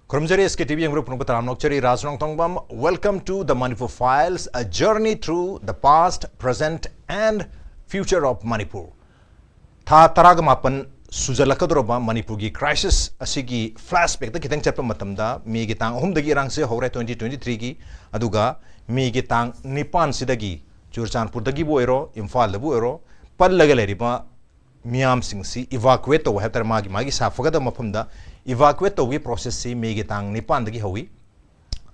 Kurumjari SKTV yang berupung petam nokceri NONGTHOMBAM. Welcome to the Manipur Files, a journey through the past, present, and future of Manipur. Tha taraga mapan sujalakadroba Manipur gi crisis asigi flashback da kitang chatpa matamda mi gi tang ahum dagi rang se hore 2023 gi aduga mi gi tang nipan sidagi Churchanpur dagi bu ero Imphal da bu ero pallaga leriba miyam sing si evacuate to have magi safaga da mafamda evacuate to process si megi tang nipan dagi hawi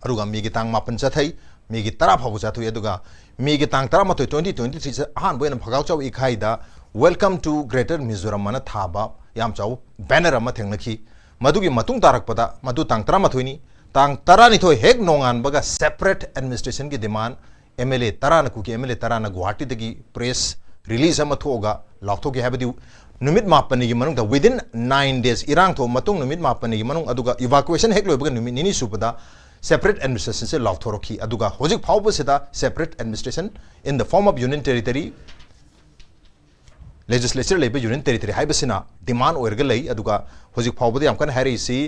aruga megi tang mapan chathai megi tara phabu chathu aduga megi tang tara matoi 2023 se han boina phagau chaw ikhai da welcome to greater Mizoram mana thaba yam chaw banner ama thengnaki madugi matung tarakpada madu tang tara matoi ni tang tara ni thoi hek nongan baga separate administration ki demand MLA tara na ku ki MLA tara na Guwahati dagi press release ama thoga lakto ki habadi numit mapani gi manung da within 9 days irang tho matung numit mapani gi manung aduga evacuation hek loibaga numit nini supada separate administration se lakthoroki aduga hojik phawba seda separate administration in the form of union territory legislature lebe union territory haibasina demand oirga lei aduga hojik phawba yam kan hari si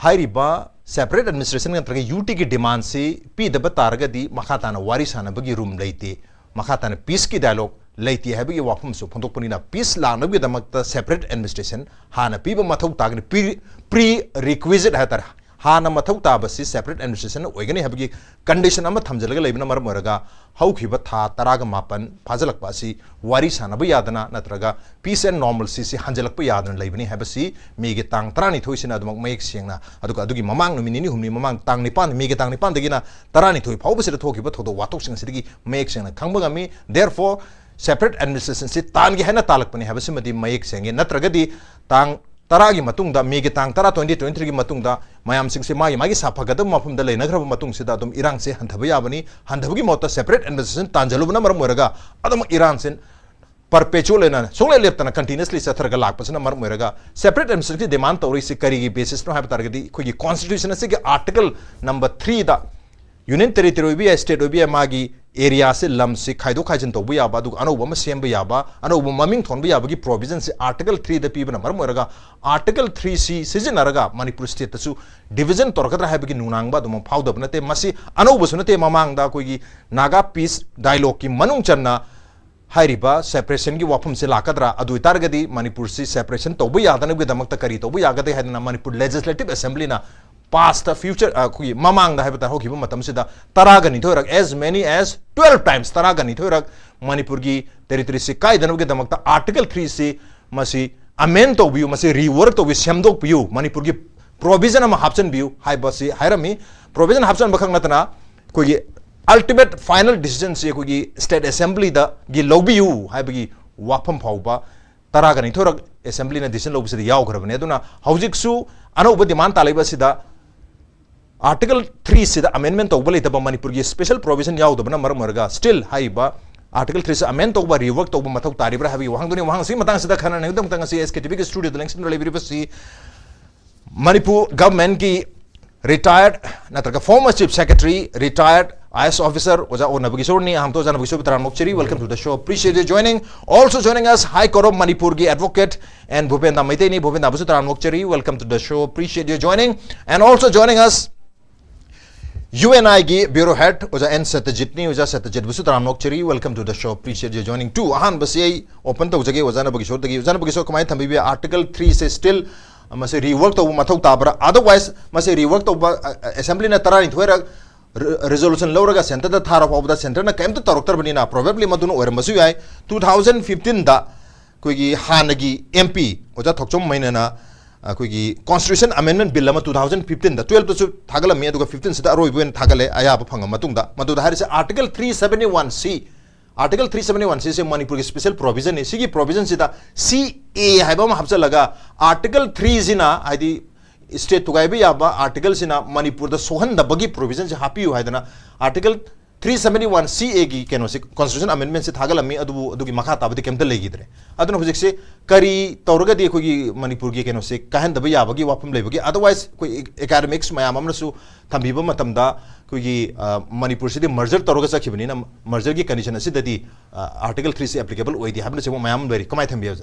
hairiba separate administration ngan trage UT ki demand si pi daba targa di makhatana wari sana bagi room leite makhatana peace ki dialogue leiti habi wafum su phondok panina peace la nabi damakta separate administration hana piba mathau tagni pre requisite hatar hana mathau tabasi separate administration oigani habi condition ama thamjalaga leibna mar moraga haukhiba tha taraga mapan phajalakpa asi wari sana ba yadana natraga peace and normalcy si hanjalakpa yadana leibani habasi mege tang tarani thoisina adumak mayek sengna adugi mamang numini ni humni mamang tang nipan mege tang nipan dagina tarani thoi phawbasira thokiba thodo watok sing sidigi mayek sengna khangbaga mi therefore separate administration si tan gi hena talak pani habasi madi mayek senge natragadi tang taragi matungda mege tang tara 2023 gi matungda mayam sing se magi saphagada mafum da leina grab matung sida dum irang se handhaba yabani handhabagi mota separate administration tanjalubna maram moraga adum iran sen perpetual ena songle leptana continuously sathraga lakpasna maram moraga separate administration ki demand tori se kari gi basis no hab targadi khoi constitution se ki article number 3 da union territory bi state bi magi area se lam se khaido khaijin to bu yaba du anoba ma sem bu yaba anoba maming thon bu yaba gi provision se article 3 da pi bana mar moraga article 3 si season araga Manipur state su division torkadra ha bi nunang ba dum phau da nate masi anoba su nate mamang da koi gi naga peace dialogue ki manung channa hairiba separation gi wafum se lakadra adu targadi Manipur si separation to bu yadana gi damak ta kari to bu yagade hadna Manipur legislative assembly na past the future kui mamang da habata hokiba matam sida taragani thorak as many as 12 times taragani thorak Manipur gi territory se kai danu ge damakta article 3 se masi amend to biu masi rework to bi semdok biu Manipur gi provision am hapchen biu haiba se hairami provision hapchen bakhang natana koi gi ultimate final decision se koi gi state assembly da gi lobiu haiba gi wafam phauba taragani thorak assembly na decision lobse da yaw grabane aduna hojik su anoba demand talaiba sida Article 3 से amendment तो बोले तब मणिपुर की special provision याव तो बना मर मरगा still हाई बा Article 3 से amend तो बा rework तो बा मथक तारीबरा है भी वहाँ दुनिया वहाँ सी मतंग सिदा खाना नहीं तो मतंग सी SKTV के studio तो लिंक्स में लेबरी बस सी मणिपुर government की retired ना तरका former chief secretary retired IS officer ओजा ओ नबकिशोर ने हम तो जान नबकिशोर बितरान मोक्चरी welcome to the show appreciate you joining also joining us High Court of Manipur की advocate and BUPENDA MEITEI ni BUPENDA बितरान मोक्चरी welcome to the show appreciate you joining and also joining us UNI gi bureau head oja N SATYAJEET ni oja SATYAJEET busu taram nokcheri welcome to the show appreciate you joining too ahan basi open to jage oja na bagishor kamai thambi bi article 3 se still mase rework to mathau tabra otherwise mase rework to assembly na tarani thoira resolution lawraga center da thara pawda center na kaim to taroktar bani na probably madun oirmasu yai 2015 da koi gi hanagi MP oja thokchom maina na कोई constitution amendment bill लमा 2015 दा 12 तो थागला मे दुगा 15 सिदा रोइ बुन थागले आया फंग मतुंग दा मदु हारि से article 371 C से मणिपुर की स्पेशल प्रोविजन है सिगी प्रोविजन सिदा CA हाइबा म हबसा लगा article 3 जिना आदि स्टेट तुगाइबे याबा article सिना मणिपुर दा सोहन दबगी प्रोविजन से हापी हो हाइदना article 371 CA की केनो से constitution amendment से थागला मे अदु की मखा ताबदि केमते लेगिद्रे अदुन हुजिक से करी तौरगा दे कोई मणिपुर की केनो से कहन दबे याबगी वाफम लेबगी अदरवाइज कोई एकेडमिक्स मयाम अमनसु थंबिबा मतमदा कोई मणिपुर से मर्जर तौरगा सखिबनी ना मर्जर की कंडीशन से ददी आर्टिकल 3 से एप्लीकेबल ओइदि हाबन से मयाम बेरी कमाय थंबियो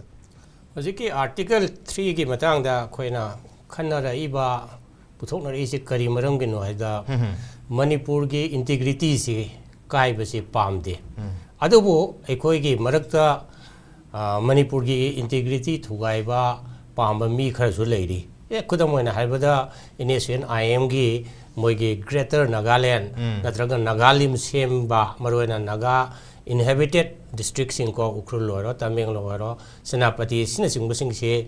हुजिक की आर्टिकल 3 की मतंग दा खोइना खन्ना रइबा पुथोकनरी से करी मरम के नोयदा मणिपुर की इंटीग्रिटी से काय बसे पामदे अदुबो एकोई की मरकता मणिपुर की इंटीग्रिटी थुगाइबा पाम मी खरसु लेरी ए खुदम ओइना हाइबदा इनेशियन आईएम की मोइगे ग्रेटर नागालैंड नत्रगा नागालिम सेमबा मरोइना Naga inhabited district sing ko ukhul loro tameng loro senapati sina sing sing se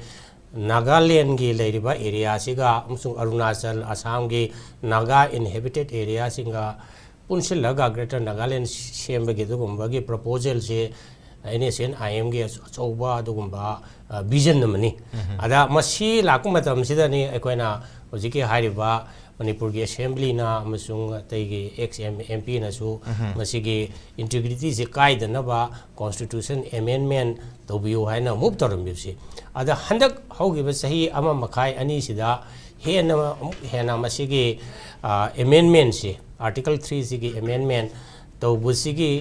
Nagaland gi leiriba area siga amsung Arunachal Assam gi Naga inhabited area singa punsilaga greater Nagaland semba gi dugumba gi proposal se NSN IM gi choba dugumba vision namani ada masi lakum matam sida ni ekoina hojiki hairiba Manipur की assembly ना मसुंग तैगे x MP ना सु मसीगे integrity से कायद ना बा constitution amendment तो भी वो है ना मुक्त तरम भी अदा हंदक होगी बस सही अमा मखाई अनी सिदा है ना मसीगे अमेंडमेंट से आर्टिकल 3 से की अमेंडमेंट तो बुसीगे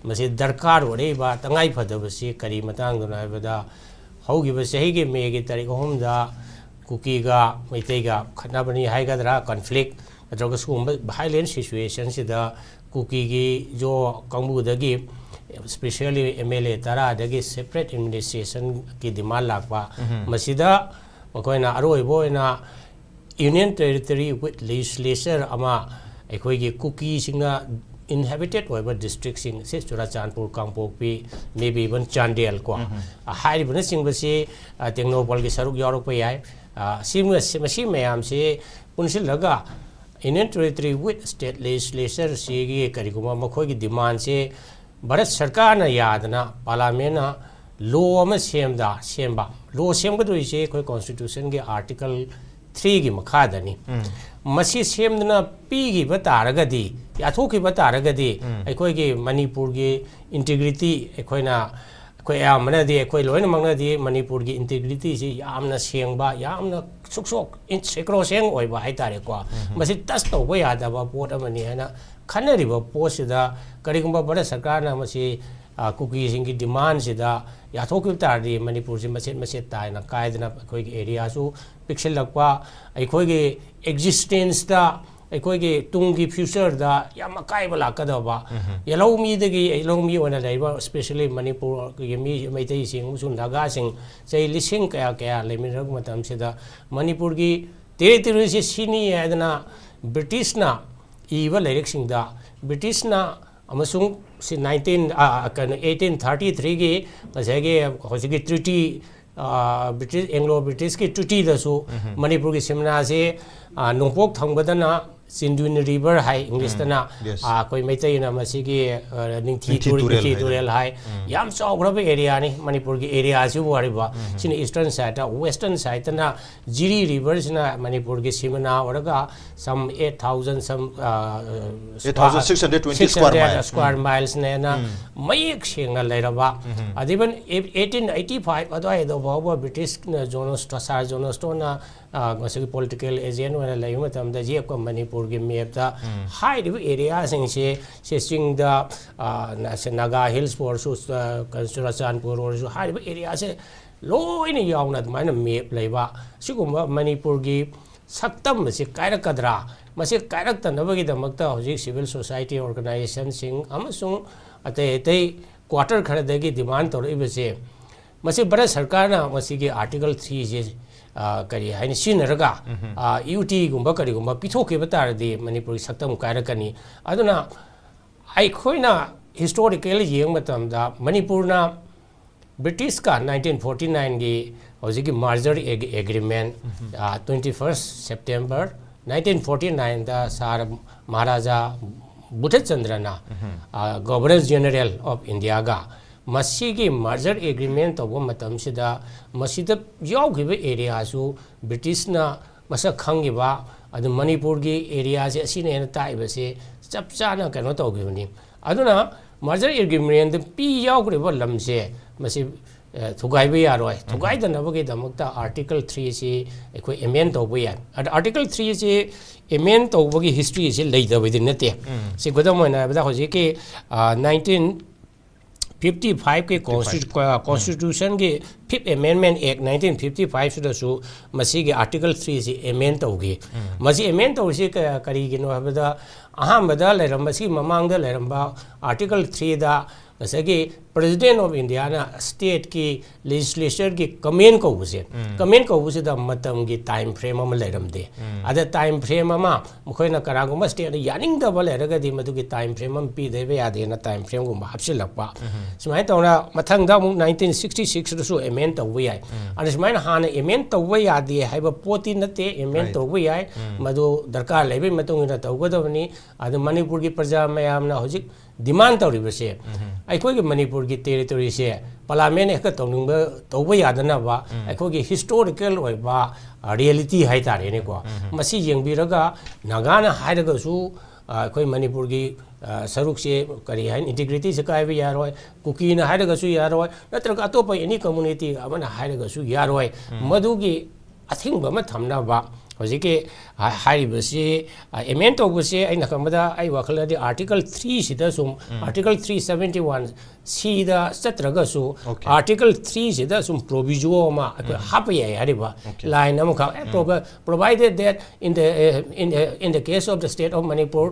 मसी दरकार हो रही बात तंगाई फद बसी करी मतंग दोना बदा होगी बस सही के मे के तारीख हम दा कुकीगा मैतेगा खनाबनी हाइगदरा कॉन्फ्लिक्ट अथवा सुगुम वायलेंट सिचुएशन सिदा कुकी की जो कांगबुदगी स्पेशली MLA तरा दगी सेपरेट एडमिनिस्ट्रेशन की डिमांड लापा मसीदा मकोइना अरोइबोइना यूनियन टेरिटरी विथ लेजिस्लेचर अमा एकोइगी कुकी सिंगना inhabited over district sing se Churachandpur Kangpokpi maybe even Chandel ko hai bun sing basi technopol gi saruk yorok pa yai masi mayam se punsil laga Union Territory with state legislature se gi kariguma makhoi gi demand se Bharat Sarkar na yadna parliament na law ma semba law semga do ise khoi constitution gi article 3 gi makhadani Masih सेमदना piggy बतारगदी याथोकी बतारगदी अखोई के मणिपुर की integrity अखोइना अखोई यामनदी अखोई lion मंगनदी Manipur की integrity से यामना सेंगबा यामना सुकसोक सेक्रो सेंग ओइबा हाइतारेको मसी touch तौबा यादबा pot अमनी हैना खनरिबा पोसिदा करिगुंबा भारत सरकारना मसी कुकी सिंह की डिमांड सिदा याथोकी तारदी मणिपुर से मसेत तायना कायदना अखोई के एरिया सु पिक्सल लगपा अखोई के existence da अखोई के तुंग की फ्यूचर दा याम कायबा लाकदबा यलोमी दगी यलोमी ओना लाइबा स्पेशली मणिपुर के मी मैतेई सिंग मुसु नागा सिंग चै लिसिंग कया कया लेमिरग मतम सिदा मणिपुर की टेरिटरी से सिनी यादना ब्रिटिश ना इवा लाइरिक सिंग दा ब्रिटिश ना अमसुंग से 1833 की मसेगे होसिगे ट्रीटी ब्रिटिश एंग्लो ब्रिटिश की ट्रीटी दसु मणिपुर की सिमना से नोंपोक थंगबदना सिंधुन रिवर हाई इंग्लिश तना कोई मैतेई ना मसीगे निंथी तुरेल हाई याम चौग्रब एरिया नि मणिपुर की एरिया से वारिबा सिन ईस्टर्न साइड वेस्टर्न साइड तना जिरी रिवर सिना मणिपुर की सिमना औरगा सम 8000 सम 8620 स्क्वायर माइल्स ने ना मयक सेंगा लेरबा अदिबन 1885 अदवाई दो बाबा ब्रिटिश जोनोस्टो सार जोनोस्टो ना मसगी पॉलिटिकल एजेंट वाला लाइव मतम दा जे को मणिपुर के मैप दा हाई एरिया सिंग से सिंग दा नागा हिल्स फॉर सु Churachandpur और सु हाई एरिया से लोइन यावना दमाइन मैप लेबा सिगुम मणिपुर की सक्तम से कायरकदरा मसे कायरक तनबगी दमकता हजिक सिविल सोसाइटी ऑर्गेनाइजेशन सिंग अमसुंग अते अते क्वार्टर खरदगी डिमांड तौरइबसे मसे भारत सरकार ना मसीगे आर्टिकल 3 जे करी हाइन सिनरगा यूटी गुंबा करी गुंबा पिथोके बतारदी मणिपुर सक्तम कायरकनी अदुना आइखोइना हिस्टोरिकली येंग मतमदा मणिपुरना ब्रिटिश का 1949 की हजिकी मर्जर एग्रीमेंट 21 सितंबर 1949 दा सार महाराजा बुद्धचंद्रना गवर्नर जनरल ऑफ इंडिया गा मसीगी मर्जर एग्रीमेंट तब मतम सिदा मसीदा यावगिबे एरिया सु ब्रिटिश ना मसक खंगिबा अदु मणिपुर की एरिया से असिने ताइबसे चप चाना कनो तौगिबनी अदुना मर्जर एग्रीमेंट पी यावग्रेबा लमसे मसी थुगाइबे यारोय थुगाइदनबगे दमकता आर्टिकल 3 से एखोय एमेंड तौबो या आर्टिकल 3 से एमेंड तौबगी हिस्ट्री से लेदबदि नते से गोदम होना बदा होजे के 19 55 के कॉन्स्टिट्यूशन के 5th अमेंडमेंट एक्ट 1955 सिदसु मसी के आर्टिकल 3 से अमेंड तौगे मसी अमेंड तौसे करीगिनो हबदा अहमदा लेरंबसी ममांगदा लेरंबा आर्टिकल 3 दा जैसे प्रेसिडेंट ऑफ इंडिया ना स्टेट की लेजिस्लेचर की कमेंट कौबसे द मतम की टाइम फ्रेम अमा लेरमदे अद टाइम फ्रेम अमा मखोयना करागुमा स्टेट यानिंगदब लेरगदि मदुगी टाइम फ्रेम अम पीदेबे यादेना टाइम फ्रेम गुमा हापसिलक्पा सुमाय तौना मथंगदा 1966 दसु अमेंड तौबे याय अन सुमाय हाना अमेंड तौबे यादे हाइबा पोती नते अमेंड तौबे याय मदु दरकार लेबे मतुंगिना तौगदबनी अद मणिपुर की प्रजा मयामना होजिक डिमांड तौरिबसे अखोई के मणिपुर की टेरिटोरी से पार्लियामेंट एक तौब यादनबा अखोई हिस्टोरिकल रियलिटी है तारेनेको मसी येंबिरगा नागाना हाइरगसु अखोई मणिपुर की सरुक से करी है इंटीग्रिटी से कायबे यारोय कुकीना हाइरगसु यारोय नत्रगा अतोप एनी कम्युनिटी अमना हाइरगसु यारोय मदुगी अथिंग बम थमनाबा होजिके हाइबसे एमेंड तौबसे अइना खमदा अइ वखलदि आर्टिकल 3 सिदा सुम आर्टिकल 371 सीदा सत्रगसु आर्टिकल 3 सिदा सुम प्रोविजो मा हापय Hariba line अमखा provided that in the case of the state of Manipur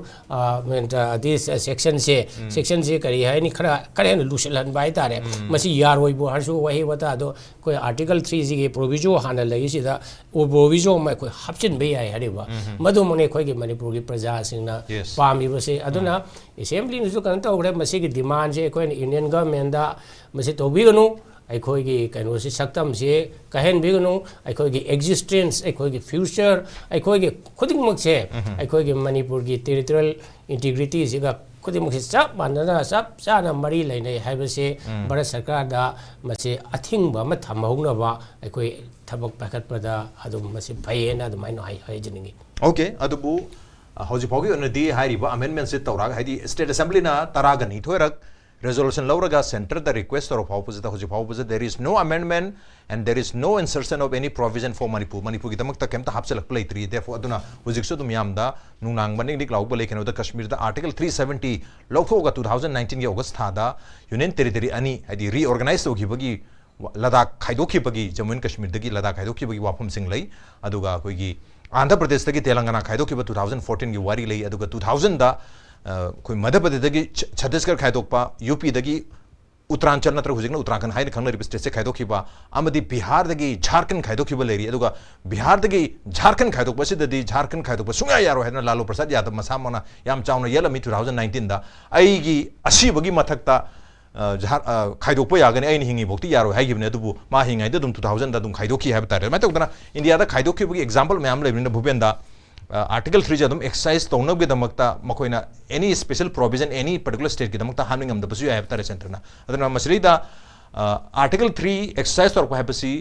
this section से करी है नि खरा करेन लुसलन बाय तारे मसी यारोय बो हरसु वही बता दो कोई आर्टिकल 3 जी के प्रोविजो हाना लई सिदा ओ प्रोविजो मा कोई हापचिन बे याय हरिबा मदु मने खोई के मणिपुर की प्रजा सिंगना पामी बसे अदुना असेंबली नुसु कन तौरे मसी की डिमांड से कोई इंडियन गवर्नमेंट दा मसी तौबिगनु अखोई की कनो से सक्तम से कहन बिगनु अखोई की एग्जिस्टेंस अखोई की फ्यूचर अखोई के खुदिंग से अखोई के मणिपुर की टेरिटोरियल इंटीग्रिटी सिगा खुदिंग से सब मानना सब साना मरी लेने हाइबसे भारत सरकार दा मसे अथिंग बम थमहौनबा अखोई थबक पाखतपदा अदुम मसे भयेना अदुमाइनो हाइजनिंगी ओके अदुबु हौजिफाउगी ओनदी हाइरिबा अमेंडमेंट से तौराग हाइदी स्टेट असेंबली ना तरागनी थोरक resolution lauraga center the request or opposite the there is no amendment and there is no insertion of any provision for Manipur gidamak ta kemta hapselak play 3 therefore aduna hujiksu dum yamda nunang baning dik lauk bale keno da Kashmir da article 370 lokhoga 2019 ge august tha da union territory ani adi reorganize to gibagi Ladakh khaidoki bagi Jammu and Kashmir dagi Ladakh khaidoki bagi wafum sing lai aduga koi gi Andhra Pradesh dagi Telangana khaidoki ba 2014 gi wari lai aduga 2000 da कोई Madhya Pradesh दगी Chhattisgarh खाइदोकपा UP दगी Uttaranchal नत्र हुजिकना Uttarakhand हाइन खंगनरिब state से खाइदोखिबा अमदी बिहार दगी झारखंड खाइदोखिबा लेरी अदुगा बिहार दगी झारखंड खाइदोकपा सिददी झारखंड खाइदोकपा सुंगा यारो हैना लालू प्रसाद यादव मसामना याम चावना येलमी 2019 दा अईगी असीबगी मथकता खाइदोकपा यागने अइन हिंगी बोक्ति यारो हाइगिबने अदुबु मा हिंगाइ दम 2000 दा दुम खाइदोखि हैब तारे मैतोकना इंडिया दा खाइदोखिबगी एग्जांपल मैम लेबिन भूपेंदा आर्टिकल 3 जदम एक्सरसाइज तौनब के दमकता मकोइना any special provision any particular state के दमकता हामिंग हम दबसु याब तारे सेंटरना अदना मसलीदा आर्टिकल 3 एक्सरसाइज तौर को हैबसी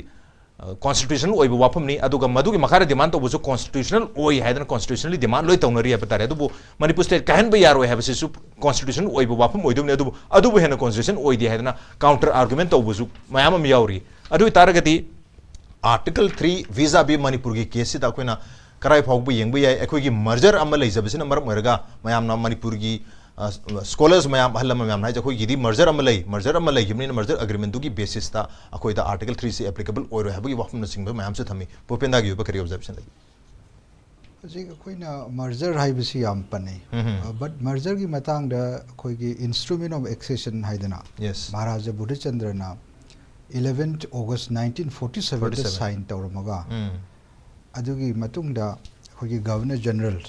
कॉन्स्टिट्यूशनल ओइबो वाफमनी अदुगा मदुगी मखारे डिमांड तो बुसु कॉन्स्टिट्यूशनल ओइ हैदन कॉन्स्टिट्यूशनली डिमांड लोइ तौनरी हैब तारे अदुबु मणिपुर स्टेट कहन बे यारो हैबसी सु कॉन्स्टिट्यूशनल ओइबो वाफम ओइदुने अदुबु हेना कॉन्स्टिट्यूशन ओइदि हैदना काउंटर आर्गुमेंट तो बुसु मयाम यावरी अदु तारगति आर्टिकल 3 वीजा बी मणिपुर की केस सिदा कोइना कराई फाउब येंब याय अखोई मर्जर अम लेजबसिना मरम ओरगा मयामना मणिपुर की स्कॉलर्स मयाम हल्लम मयाम नाय जखोई गिदी मर्जर अम लई गिमनी मर्जर अग्रीमेंट की बेसिस ता अखोई दा आर्टिकल 3 से एप्लीकेबल ओरो हैबगी वाफम सिंग मयाम से थमी भूपेंदा गी बकरी ऑब्जर्वेशन लगी जी कोइना मर्जर हाइबसी याम पने बट मर्जर की मतांग दा कोई की इंस्ट्रूमेंट ऑफ एक्सेशन हाइदना महाराजा बुद्धचंद्र ना 11th August 1947 दा साइन तौरमगा अदुगी मतुंगदा खोगी गवर्नर जनरल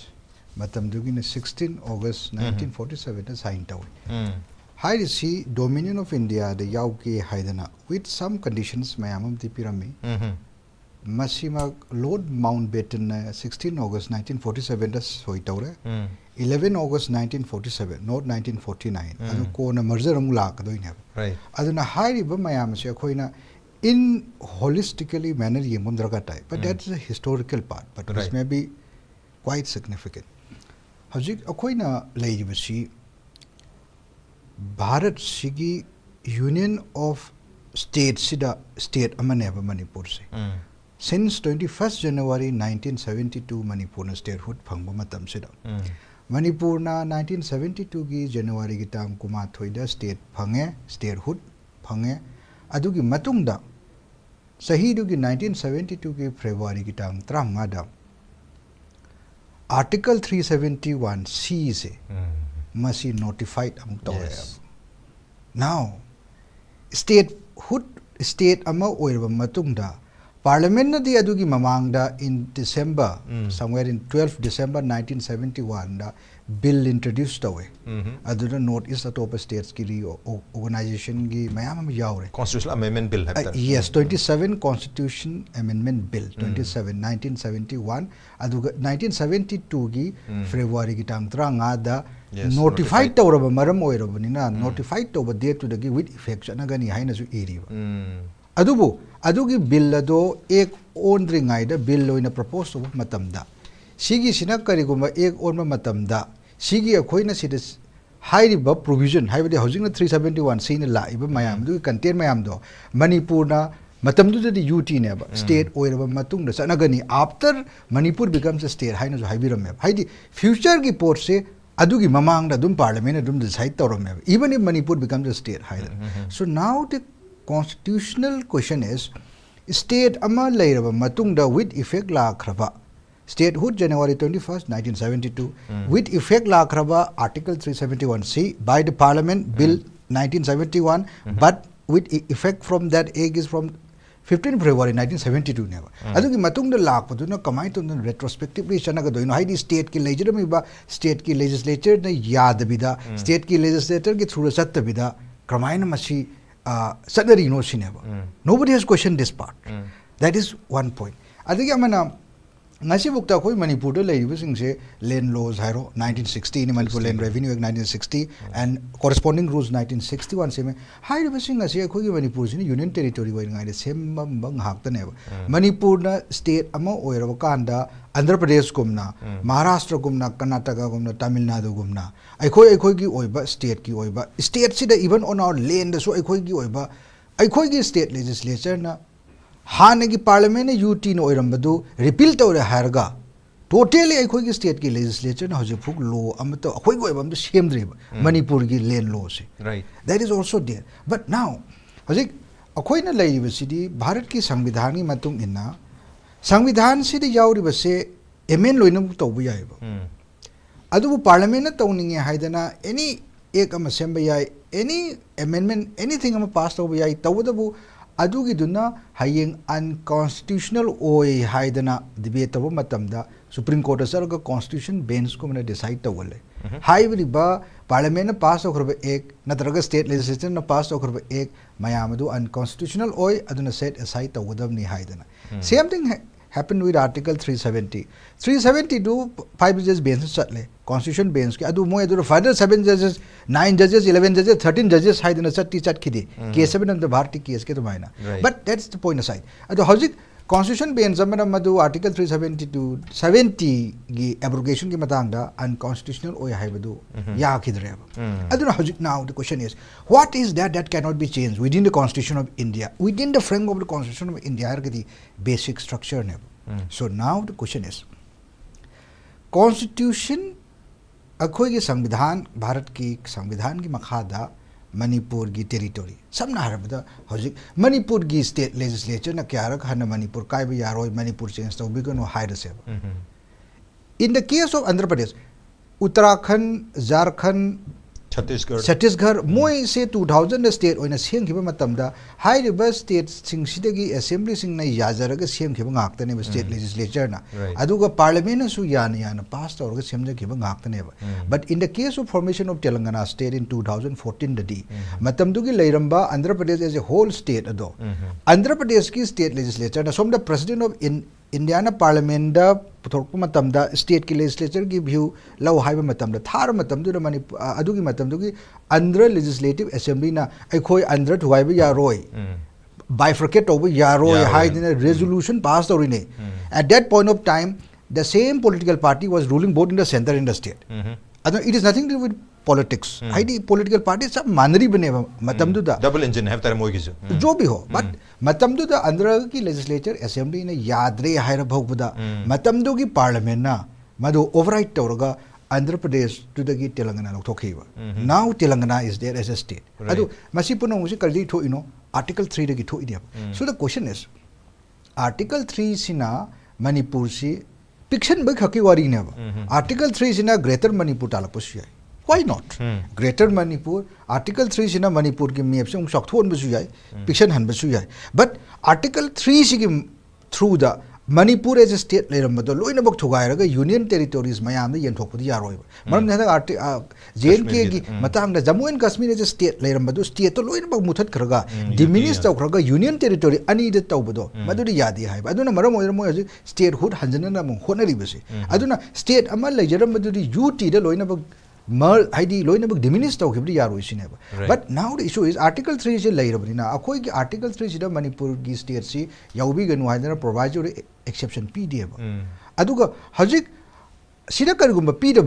मतमदुगी ने 16 August 1947 दा साइन तौर हाइरिसी डोमिनियन ऑफ इंडिया द याउके हाइदना विथ सम कंडीशंस मयामम दिपिरमी मसीमा लॉर्ड माउंटबेटन 16 August 1947 दा सोई तौरे 11 August 1947 not 1949 अदु कोना मर्जर अमु लाकदोइने अदुना हाइरिबा मयाम से खोइना in holistically manner yengom darga but that's a historical part but this may be quite significant hajik akoina leibasi bharat sigi union of states sida state amane ba Manipur se since 21st January 1972 Manipur na statehood phangba matam sida Manipur na 1972 gi January gi tang kuma thoida state phange statehood phange adugi matungda sahi du gi 1972 gi February gi tang tramnga da Article 371 C se masi notified amuk tawre now statehood state ama oirba matungda Parliament na di adugi mamangda in December somewhere in 12 December 1971 da bill introduced away aduna notice atop states ki organization gi mayam yaure constitutional amendment bill yes 27 constitution amendment bill 27 1971 aduga 1972 gi February gi tang tranga da notified tawraba maram oirabani na notified tawba date to the gi with effect anagani haina su area adubu adugi bill ado ek ondringai da bill loina propose of matamda sigi sina kariguma ek onma matamda sigi akhoina sida hairiba provision haibadi housing na 371 sina la iba mayam du content mayam do Manipur na matamdu di UT ne ba state oiraba matung da sanagani after Manipur becomes a state haina so haibiram haidi future gi port se adugi mamang da dum parliament dum decide tawram even if Manipur becomes a state haida so now the constitutional question is state ama lairaba matungda with effect la khraba statehood January 21st 1972 with effect la khraba article 371C by the parliament bill 1971 but with effect from that egg is from 15 February 1972 neba adugi matungda lakpaduna kamai tun retrospectively chanaga doino haidi state ki legislature ba state ki legislature na yadabida state ki legislature ki through satabida kramaina masi sadari no sineba nobody has questioned this part that is one point adigi amana ngasi bukta koi Manipur da laiba sing se land laws hairo 1960 ni Manipur land revenue act 1960 and corresponding rules 1961 se me hairo sing ngasi khoi gi Manipur sin union territory wai ngai sem bang hakta ne Manipur na state ama oiraba kanda Andhra Pradesh gumna Maharashtra gumna Karnataka gumna Tamil Nadu gumna aikhoi gi oiba state ki oiba state sida even on our land so aikhoi gi oiba aikhoi gi state legislature na हानगी parliament UT न ओइरमबदु repeal तौरे हारगा totally अखोई की state की legislature न हजे फुक law अम तो अखोई को एबम सेमद्रिब मणिपुर की लैंड लॉ से that is also there but now हजे अखोई न लैबसिदी भारत की संविधान की मतुंग इन्ना संविधान सिदी यावरिबसे एमेन लोइनम तौबु याइबो अदुबु पार्लियामेंट न तौनिंगे हाइदना एनी एक अम सेम्ब याइ any amendment anything um pass तौबु याइ तौदबु adugi duna hayeng unconstitutional oi haidana debate tabo matamda Supreme Court asarga constitution bench ko mena decide tawale haibri ba parliament na pass okhorba ek natraga state legislature na pass okhorba ek mayamadu unconstitutional oi aduna set aside tawadam ni haidana same thing happened with article 372 5 judges bench chatle constitution bench ke adu moi adu further 7 judges 9 judges 11 judges 13 judges haidana chatti chat khidi case 7 of the bharti case ke to maina but that's the point aside adu hojik constitution bench amana madu article 372 70 gi abrogation ki matangda unconstitutional oi haibadu ya khidre adu hojik now the question is what is that cannot be changed within the constitution of India within the framework of the constitution of India har the basic structure ne so now the question is constitution अखोई की संविधान भारत की संविधान की मखादा मणिपुर की territory सबना हरबदा हजिक मणिपुर की state legislature न क्यारक हन मणिपुर कायब यारोय मणिपुर चेंज तौबिगनो हाइरसे in the case of Andhra Pradesh Uttarakhand Jharkhand Chhattisgarh मोई से 2000 स्टेट ओइना सेमखिबा मतमदा हाइरिबा स्टेट सिंगसिदगी असेंबली सिंगना याजरगा सेमखिबा ngakतने स्टेट लेजिस्लेचर ना अदुगा पार्लियामेंट सु याना पास तौरगा सेमजखिबा ngakतने but in the case of formation of Telangana state in 2014 ददी मतमदुगी लैरंबा Andhra Pradesh as a whole state अदो आंध्र प्रदेश की स्टेट लेजिस्लेचर ना सोम द प्रेसिडेंट ऑफ इंडियाना पार्लियामेंट दा पुथोरप मतमदा स्टेट की लेजिस्लेचर की व्यू लव हाइबा मतमदा थार मतमदु मणिपुर अदुगी मतमदुगी आंध्र लेजिस्लेटिव असेंबली ना अखोई आंध्र थुवाइबा यारोय बाइफर्केट तौबा यारोय हाइदिना रेजोल्यूशन पास तौरिने at that point of time the same political party was ruling both in the centre in the state it is nothing to do with politics haidi political parties sab manri bane matamdu da double engine have tar moi gi jo bhi ho but matamdu da andra ki legislature assembly ne yadre haira bhogbuda matamdu ki parliament na madu override tawraga Andhra Pradesh to the Telangana Lokhiva. Now Telangana is there as a state. Adu Masipuno Musikaldi to Article 3 the Gitu Idia. So the question is Article 3 Sina Manipur si Piction Bak Hakiwari never. Article 3 Sina Greater Manipur Talapusia. Why not? Greater Manipur, Article 3 Sina Manipur give me some shock to one Piction Han Basuyai. But Article 3 Sigim through the Manipur as a state later, but the Loinabok Togaga, Union territories, Miami and Tokudi Arroy. Madam JNK, Matang, the Jammu and Kashmir as a state later, but state to Loinabok Mutat Kraga, diminished Kraga, Union territory, unneeded Tobodo, Maduri Yadi Hive. I don't know Maramo statehood, Hanjanam, Honaribasi. I don't know state Amal Jeram Maduri, UT, the Loinabok. ID Loinabok diminished but now the issue is Article 3 is a layer of Article 3 is the Manipur state see Yaubi and Winer provides your exception PDF. Aduga Hajik Sidakargumba Peter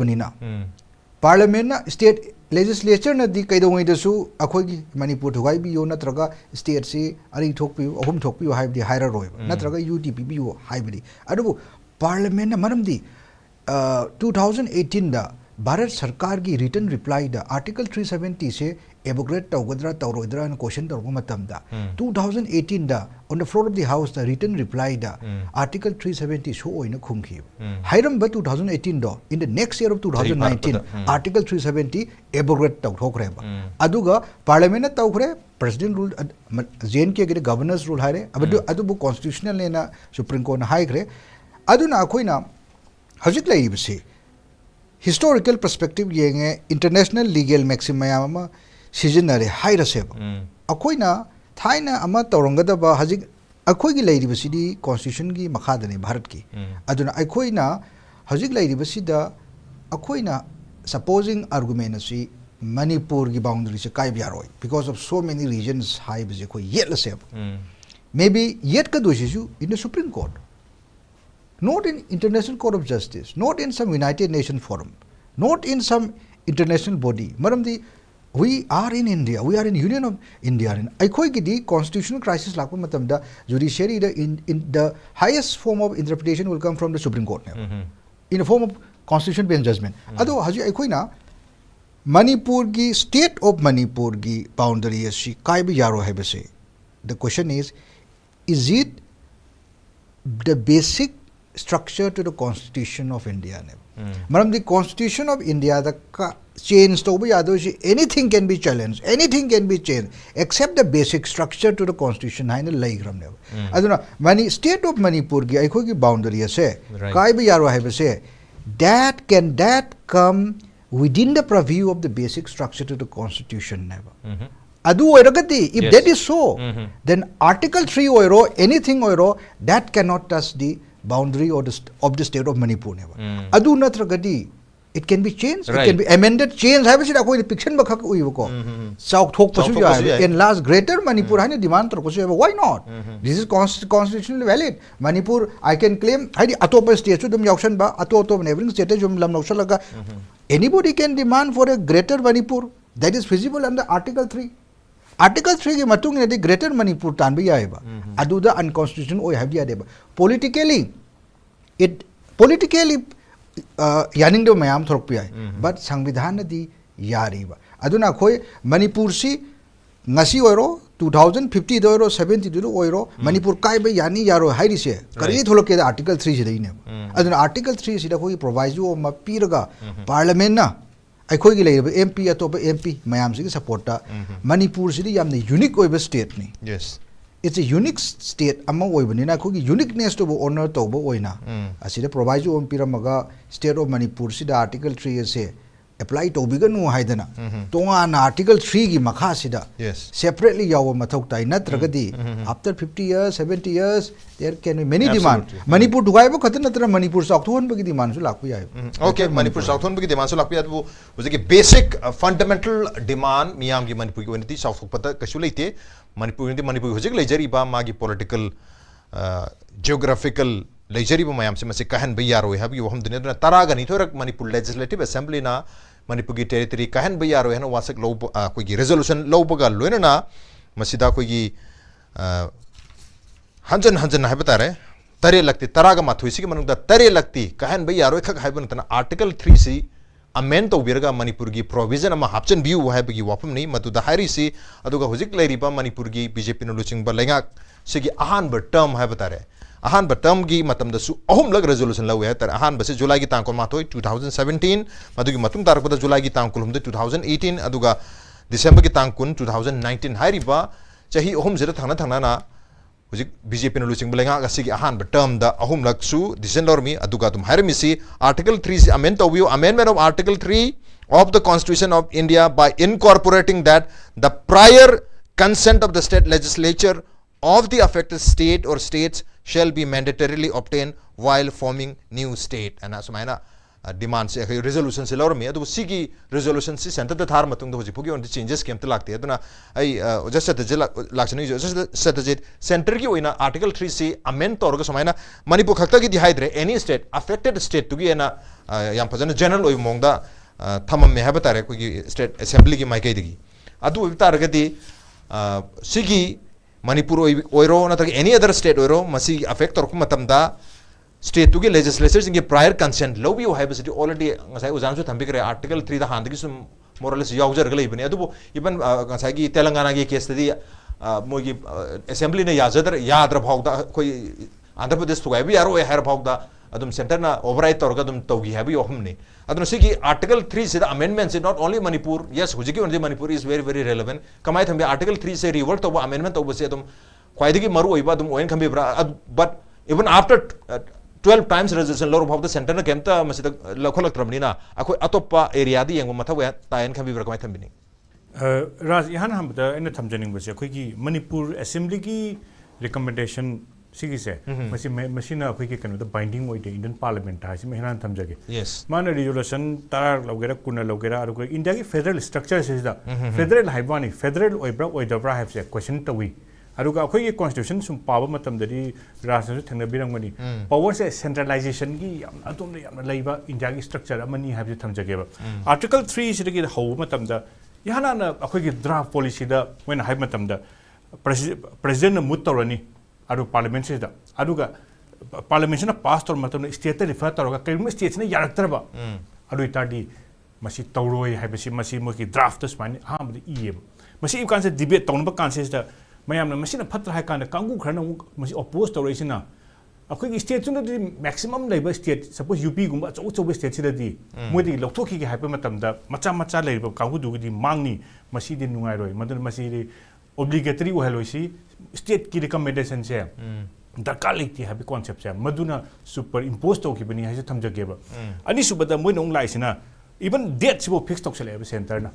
Parliament state legislature na di Kaidaway the Su Akogi Manipur to Ibi Natraga state see Ari Toku or Home Toku have the higher roy Natraga UTPBU hybrid. Adugo Parliament Maramdi 2018 da Bharat Sarkar ki written reply da Article 370 se abrogate tawgadra tawrodra and question targumatam da 2018 da on the floor of the house the written reply da Article 370 show in a khumki Hiram ba 2018 da in the next year of 2019 Article 370 abrogate tawgreba aduga parliament tawgre president rule JNK ke governors rule hare adu constitutional lena supreme court na high gre aduna akoina hajik lai bisi historical perspective yenge international legal maximum sizinare high raseb akoina thaina ama tawrangadaba hajik akoi gi lairibasidi constitution gi makhadani bharat ki aduna akoina hajik lairibasida akoina supposing argument asi Manipur gi boundary se kai byaroi because of so many regions high bise koi yet laseb maybe yet ka doshishu in the Supreme Court, not in International Court of Justice, not in some United Nations forum, not in some international body. Maramdi, we are in India, we are in Union of India. I koi ki constitutional crisis lakpa matamda judiciary in the highest form of interpretation will come from the Supreme Court in the form of constitution based judgment. Ado haji I koi na Manipur ki state of Manipur ki boundary shi kai bi yaro hai base. The question is it the basic structure to the Constitution of India? Madam, the Constitution of India, the change to anything can be challenged, anything can be changed, except the basic structure to the Constitution. Mani state of Manipur ki aiko ki boundary se, kai bi yaro hai se, that come within the purview of the basic structure to the Constitution never. Adu oiragati, if that is so, then Article 3 oiro, anything oiro, that cannot touch the boundary of the state of Manipur never. Adu natragati, it can be changed, it can be amended, changed. Have you seen a picture bakak uyuko? South Hok Pasuya, in last greater Manipur, I demand why not? This is constitutionally valid. Manipur, I can claim, I atopa state to the Yakshan ba, atotop and everything state of Lamnoshalaga. Anybody can demand for a greater Manipur that is feasible under Article 3. Article 3 ke matung ne greater Manipur tan bi aeba. Adu the unconstitutional oi have dia deba. Politically yaning do mayam thorok pi ai. But संविधान di yari ba. Aduna khoi Manipur si ngasi oiro 2050 do oiro 70 do oiro Manipur kai ba yani yaro hairi se. Kari tholok ke Article 3 se dei ne. Aduna Article 3 sida khoi proviso ma piraga parliament na akhoi gi leib MP atopa MP mayam si support ta Manipur sidi yamne unique oiba state ni. Yes, it's a unique state ama oibani na khoi uniqueness to honor to bo oina asida proviso on piramaga state of Manipur sida Article 3 se apply to biganu haidana tonga na Article 3 gi makha sida separately yawa mathok tai natragadi after 50 years 70 years there can be many demand. Manipur dugai bo khatan natra Manipur south thon bagi demand su lakpu yai. Okay, Manipur south thon bagi demand su lakpu yai wo ki basic fundamental demand miyam gi Manipur gi oniti south pata kasu leite Manipur hojik lejari ba magi political geographical lejari ba mayam se mase kahan bai yaro hai bi hum dinna taraga ni thorak Manipur legislative assembly na Manipur gi territory kahan bai yaro hai na wasak lo koi gi resolution lo baga loina na masida koi gi hanjan hai batare tare lakti taraga mathui si ki manung da tare lakti kahan bai yaro khak hai ban Article 3 si amend tawbiraga Manipur gi provision ama hapchen view haibagi wapam ni matuda hairisi aduga hojik leiriba Manipur gi BJP no luching balengak sigi ahan ber term haibatare ahan ber term gi matamda su ahum lag resolution lawe tar ahan base July gi tangkol matoi 2017 madugi matung tarakpada July gi tangkol humde 2018 aduga December gi tangkun 2019 hairiba chahi ahum zira thangna thangna na hojik BJP no luching balenga asigi ahan ber term da ahum lag su decision lormi aduga tum hairmisi article 3 amendment of article 3 of the Constitution of India by incorporating that the prior consent of the state legislature of the affected state or states shall be mandatorily obtained while forming new state and as maina demand se resolution se lor me adu sigi resolution se center the thar matung do hoji on the changes kem to lagte aduna ai just at the laksani just strategy center ki oina article 3 se amend tor ga samaina Manipur khakta gi dihydre any state affected state to gi ena yam phajana general oi mongda thamam me habatare ko gi state assembly gi maikai digi adu tar ga di sigi Manipur oiro na tak any other state oiro masi affect tor ko matamda state to legislatures in prior consent low you have city already ngasai uzan su thambi kare article 3 da handigi sum more or less yaujar gale ibani adu even ngasai gi Telangana gi case di mogi assembly ne yadra bhogda koi Andhra Pradesh to bi yaro hair bhogda adum center na override tor ga dum togi habi ohumni adun sigi article 3 se the amendments not only Manipur yes hujiki only Manipur is very very relevant kamai thambi article 3 se rework to amendment to se adum kwaidigi maru oiba adum oin khambi but even after 12 times resolution lor of the center na kemta masida lokholak tramni na akoi atopa area di yengu mathawe tayen khambi bra kamai thambini Raj ihan hamda ena thamjaning base akoi gi Manipur assembly gi recommendation sigi se machine akoi gi kanu the binding oi the Indian parliament ha sima hinan thamjage yes man resolution tarar logera kuna logera aru India gi federal structure se da federal haibani federal oibra oidabra have se question to we aruga akoi constitution sum pawa matam dari rasa su thangna birang mani power se centralization gi yam atom ne yam laiba India gi structure amani have thamjage ba article 3 sidagi how matam da yana na akoi gi draft policy da when hai matam da president na mutorani aru parliament se da aruga parliament na pass tor matam state refer tor ga kai state na yaraktar ba aru itadi masi tawroi hai basi masi mo ki draft tas mani ha ba e masi you can say debate ton ba kan se da mayamna machine phatra hai kana kangu khrana masi oppose torisina akoi gi state tuna di maximum labor state suppose UP gumba chau state sida di modi lokthokhi gi haipa matam da macha leiba kangu du di mangni masi di nungai roi madan masi di obligatory oheloisi state ki recommendation se darkar lekti habi concept se maduna super impose to ki bani haise thamjage ba ani subada moi nong lai sina even date sibo fix tok sele center na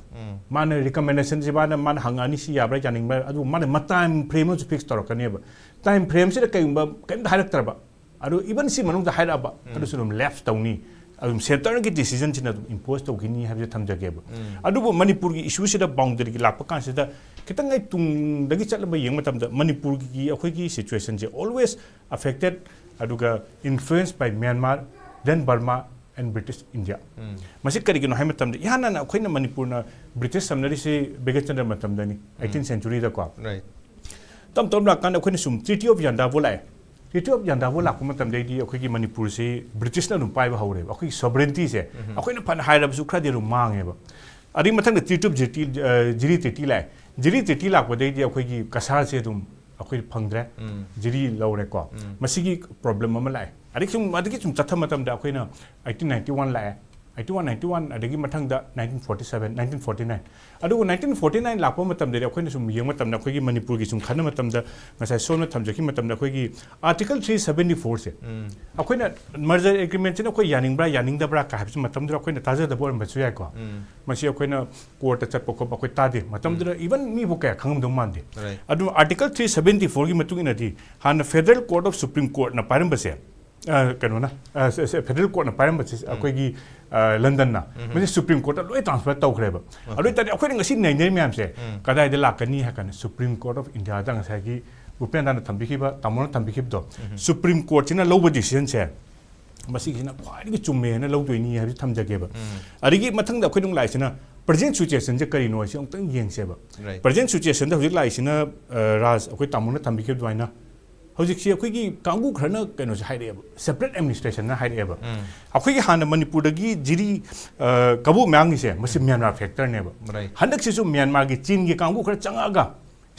man recommendation si bana man hangani si yabra janing ba adu man time frame su fix tor kane ba time frame si kai ba kai direct ba adu even si manung da haira ba adu sunum left tawni adu center ki decision sin adu impose to gini have thamjage ba adu bo Manipur gi issue si da boundary gi lakpa kan si da kitang ai tung dagi chatla ba yeng matam da Manipur gi akhoi gi situation je always affected aduga influenced by Myanmar then Burma and British India. Masih kari kino hai matam de yana na khoi na Manipur na British samnari se begachandra matam da ni 18th century da ko. Right. Tam la kan khoi na sum Treaty of Yandavo lai. Treaty of Yandavo la ko matam de di khoi ki Manipur se British na num pai ba haure. Khoi sovereignty se. Khoi na phan hai ra su khra de ru mang he ba. Ari mathang de Treaty of Jiri Treaty lai. Jiri Treaty la ko de di khoi ki kasar se dum khoi phangdre. Jiri laure ko. Masigi problem ma lai. Adiki sum chatha matam da akoina 1891 la 8191 adagi mathang da 1947 1949 adu 1949 lakpa matam de akoina sum yeng matam na khoi Manipur gi sum khana matam da ngasai sona thamjaki matam da khoi gi article 374 se akoina merger agreement china khoi yaning da bra ka habs matam da akoina taja da bor machu ya ko masi akoina court chat ko akoi ta de matam da even mi bo ka khangam dong man de adu article 374 gi matung ina di han federal court of supreme court na param base kanona federal court na param base akoi gi London na masi supreme court loi transfer tau khreba adu ta akoi ngasi nei nei myam se kadai de lakani ha kan supreme court of India da ngasai gi BUPENDA na thambi khiba tamon thambi khib do supreme court china loba decision se masi gi na khwai gi chumme na lo doi ni ha thamjage ba arigi mathang da akoi dung lai china present situation je kari no se ong tang yeng se ba present situation da hujik lai china raj akoi tamon thambi khib dwaina ꯍꯧꯖꯤꯛꯁꯤ ꯑꯩꯈꯣꯏꯒꯤ ꯀꯥꯡꯕꯨ ꯈꯔꯅ ꯀꯩꯅꯣꯁꯦ ꯍꯥꯏꯔꯛꯑꯦꯕ separate ꯑꯦꯗꯃꯤꯅꯤꯁꯇ꯭ꯔꯦꯁꯟꯅ ꯍꯥꯏꯔꯛꯑꯦꯕ ꯑꯩꯈꯣꯏꯒꯤ ꯍꯥꯟꯅ ꯃꯅꯤꯄꯨꯔꯗꯒꯤ ꯖꯤꯔꯤ ꯀꯥꯡꯕꯨ ꯃꯌꯥꯝꯒꯤꯁꯦ ꯃꯁꯤ ꯃ꯭ꯌꯥꯟꯃꯥꯔ ꯐꯦꯛꯇꯔꯅꯦꯕ ꯍꯟꯗꯛꯁꯤꯁꯨ ꯃ꯭ꯌꯥꯟꯃꯥꯔꯒꯤ ꯆꯤꯟꯒꯤ ꯀꯥꯡꯕꯨ ꯈꯔ ꯆꯪꯉꯛꯑꯒ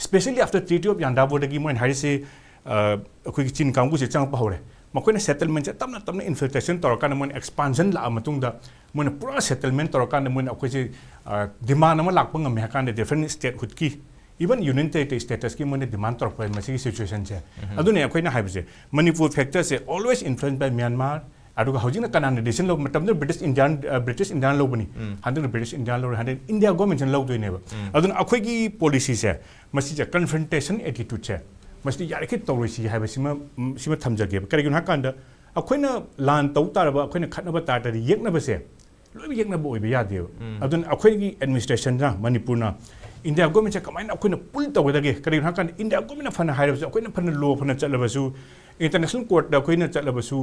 ꯁ꯭ꯄꯦꯁꯤꯌꯦꯜꯂꯤ ꯑꯥꯐꯇꯔ ꯇ꯭ꯔꯤꯇꯤ ꯑꯣꯐ ꯌꯥꯟꯗꯥꯕꯣꯗꯒꯤ ꯃꯣꯏꯅ ꯍꯥꯏꯔꯤꯁꯤ ꯑꯩꯈꯣꯏꯒꯤ ꯆꯤꯟ ꯀꯥꯡꯕꯨꯁꯦ ꯆꯪꯉꯛꯄ ꯍꯧꯔꯦ ꯃꯈꯣꯏꯅ ꯁꯦꯇꯜꯃꯦꯟꯁꯦ ꯇꯞꯅ ꯇꯞꯅ ꯏꯟꯐꯤꯜꯇ꯭ꯔꯦꯁꯟ ꯇꯧꯔꯀꯥꯟꯗ ꯃꯣꯏꯅ ꯑꯦꯛꯁꯄꯥꯟꯁꯟ ꯂꯥꯛꯑ ꯃꯇꯨꯡꯗ ꯃꯣꯏꯅ ꯄꯨꯔꯥ ꯁꯦꯇꯜꯃꯦꯟ ꯇꯧꯔꯀꯥꯟꯗ ꯃꯣꯏꯅ ꯑꯩꯈꯣꯏꯁꯦ ꯗꯤꯃꯥꯟ ꯑꯃ ꯂꯥꯛꯄ ꯉꯝꯃꯦ ꯍꯥꯏ ꯀꯥꯟꯗ ꯗꯤꯐꯔꯦꯟ ꯁ꯭ꯇꯦꯠꯍꯨꯗꯀꯤ ꯏꯚꯟ ꯌꯨꯅꯤꯌꯟ ꯇꯦꯔꯤꯇꯔꯤ ꯁ꯭ꯇꯦꯇꯁꯀꯤ ꯃꯣꯏꯅ ꯗꯤꯃꯥꯟ ꯇꯧꯔꯛꯄ ꯃꯁꯤꯒꯤ ꯁꯤꯆꯨꯋꯦꯁꯟꯁꯦ ꯑꯗꯨꯅꯦ ꯑꯩꯈꯣꯏꯅ ꯍꯥꯏꯕꯁꯦ ꯃꯅꯤꯄꯨꯔ ꯐꯦꯛꯇꯔꯁꯦ ꯑꯣꯜꯋꯦꯁ ꯏꯟꯐ꯭ꯂꯨꯌꯦꯟꯁ ꯕꯥꯏ ꯃ꯭ꯌꯥꯟꯃꯥꯔ ꯑꯗꯨꯒ ꯍꯧꯖꯤꯛꯅ ꯀꯅꯥꯅ ꯗꯤꯁꯤꯖꯟ ꯂꯧꯕ ꯃꯇꯝꯗ ꯕ꯭ꯔꯤꯇꯤsh ꯏꯟꯗꯤꯌꯥꯅ ꯂꯧꯕꯅꯤ ꯍꯟꯗꯛꯅ ꯕ꯭ꯔꯤꯇꯤsh ꯏꯟꯗꯤꯌꯥꯅ ꯂꯧꯔꯦ ꯍꯟꯗꯛ ꯏꯟꯗꯤꯌꯥ ꯒꯣꯔꯃꯦꯟꯠꯅ ꯂꯧꯗꯣꯏꯅꯦꯕ ꯑꯗꯨꯅ ꯑꯩꯈꯣꯏꯒꯤ ꯄꯣꯂꯤꯁꯤꯁꯦ ꯃꯁꯤꯁꯦ ꯀꯟꯐ꯭ꯔꯟꯇꯦꯁꯟ ꯑꯦꯇꯤꯇ꯭ꯌꯨꯗꯁꯦ ꯃꯁꯤꯗꯤ ꯌꯥꯔꯤꯈꯩ ꯇꯧꯔꯣꯏꯁꯤ ꯍꯥꯏꯕꯁꯤꯃ ꯊꯝꯖꯒꯦꯕ ꯀꯔꯤꯒꯤꯅꯣ ꯍꯥꯏꯀꯥꯟꯗ ꯑꯩꯈꯣꯏꯅ ꯂꯥꯟ ꯇꯧ ꯇꯥꯔꯕ ꯑꯩꯈꯣꯏꯅ ꯈꯠꯅꯕ ꯇꯥꯔꯗꯤ ꯌꯦꯛꯅꯕꯁꯦ ꯂꯣꯏꯅ ꯌꯦꯛꯅꯕ ꯑꯣꯏꯕ ꯌꯥꯗꯦꯕ ꯑꯗꯨꯅ ꯑꯩꯈꯣꯏꯒꯤ ꯑꯦꯗꯃꯤꯅꯤꯁꯇ꯭ꯔꯦꯁꯟꯅ ꯃꯅꯤꯄꯨꯔꯅ ꯏꯟꯗꯤꯌꯥ ꯒꯣꯔꯃꯦꯟꯠꯁꯦ ꯀꯃꯥꯏꯅ ꯑꯩꯈꯣꯏꯅ ꯄꯨꯜ ꯇꯧꯒꯗꯒꯦ ꯀꯔꯤꯒꯤꯅꯣ ꯍꯥꯏꯀꯥꯟꯗ ꯏꯟꯗꯤꯌꯥ ꯒꯣꯔꯃꯦꯟꯠꯅ ꯐꯅ ꯍꯥꯏꯔꯕꯁꯨ ꯑꯩꯈꯣꯏꯅ ꯐꯅ ꯂꯣ ꯐꯅ ꯆꯠꯂꯕꯁꯨ इंटरनेशनल कोर्ट अखोइना चलबसु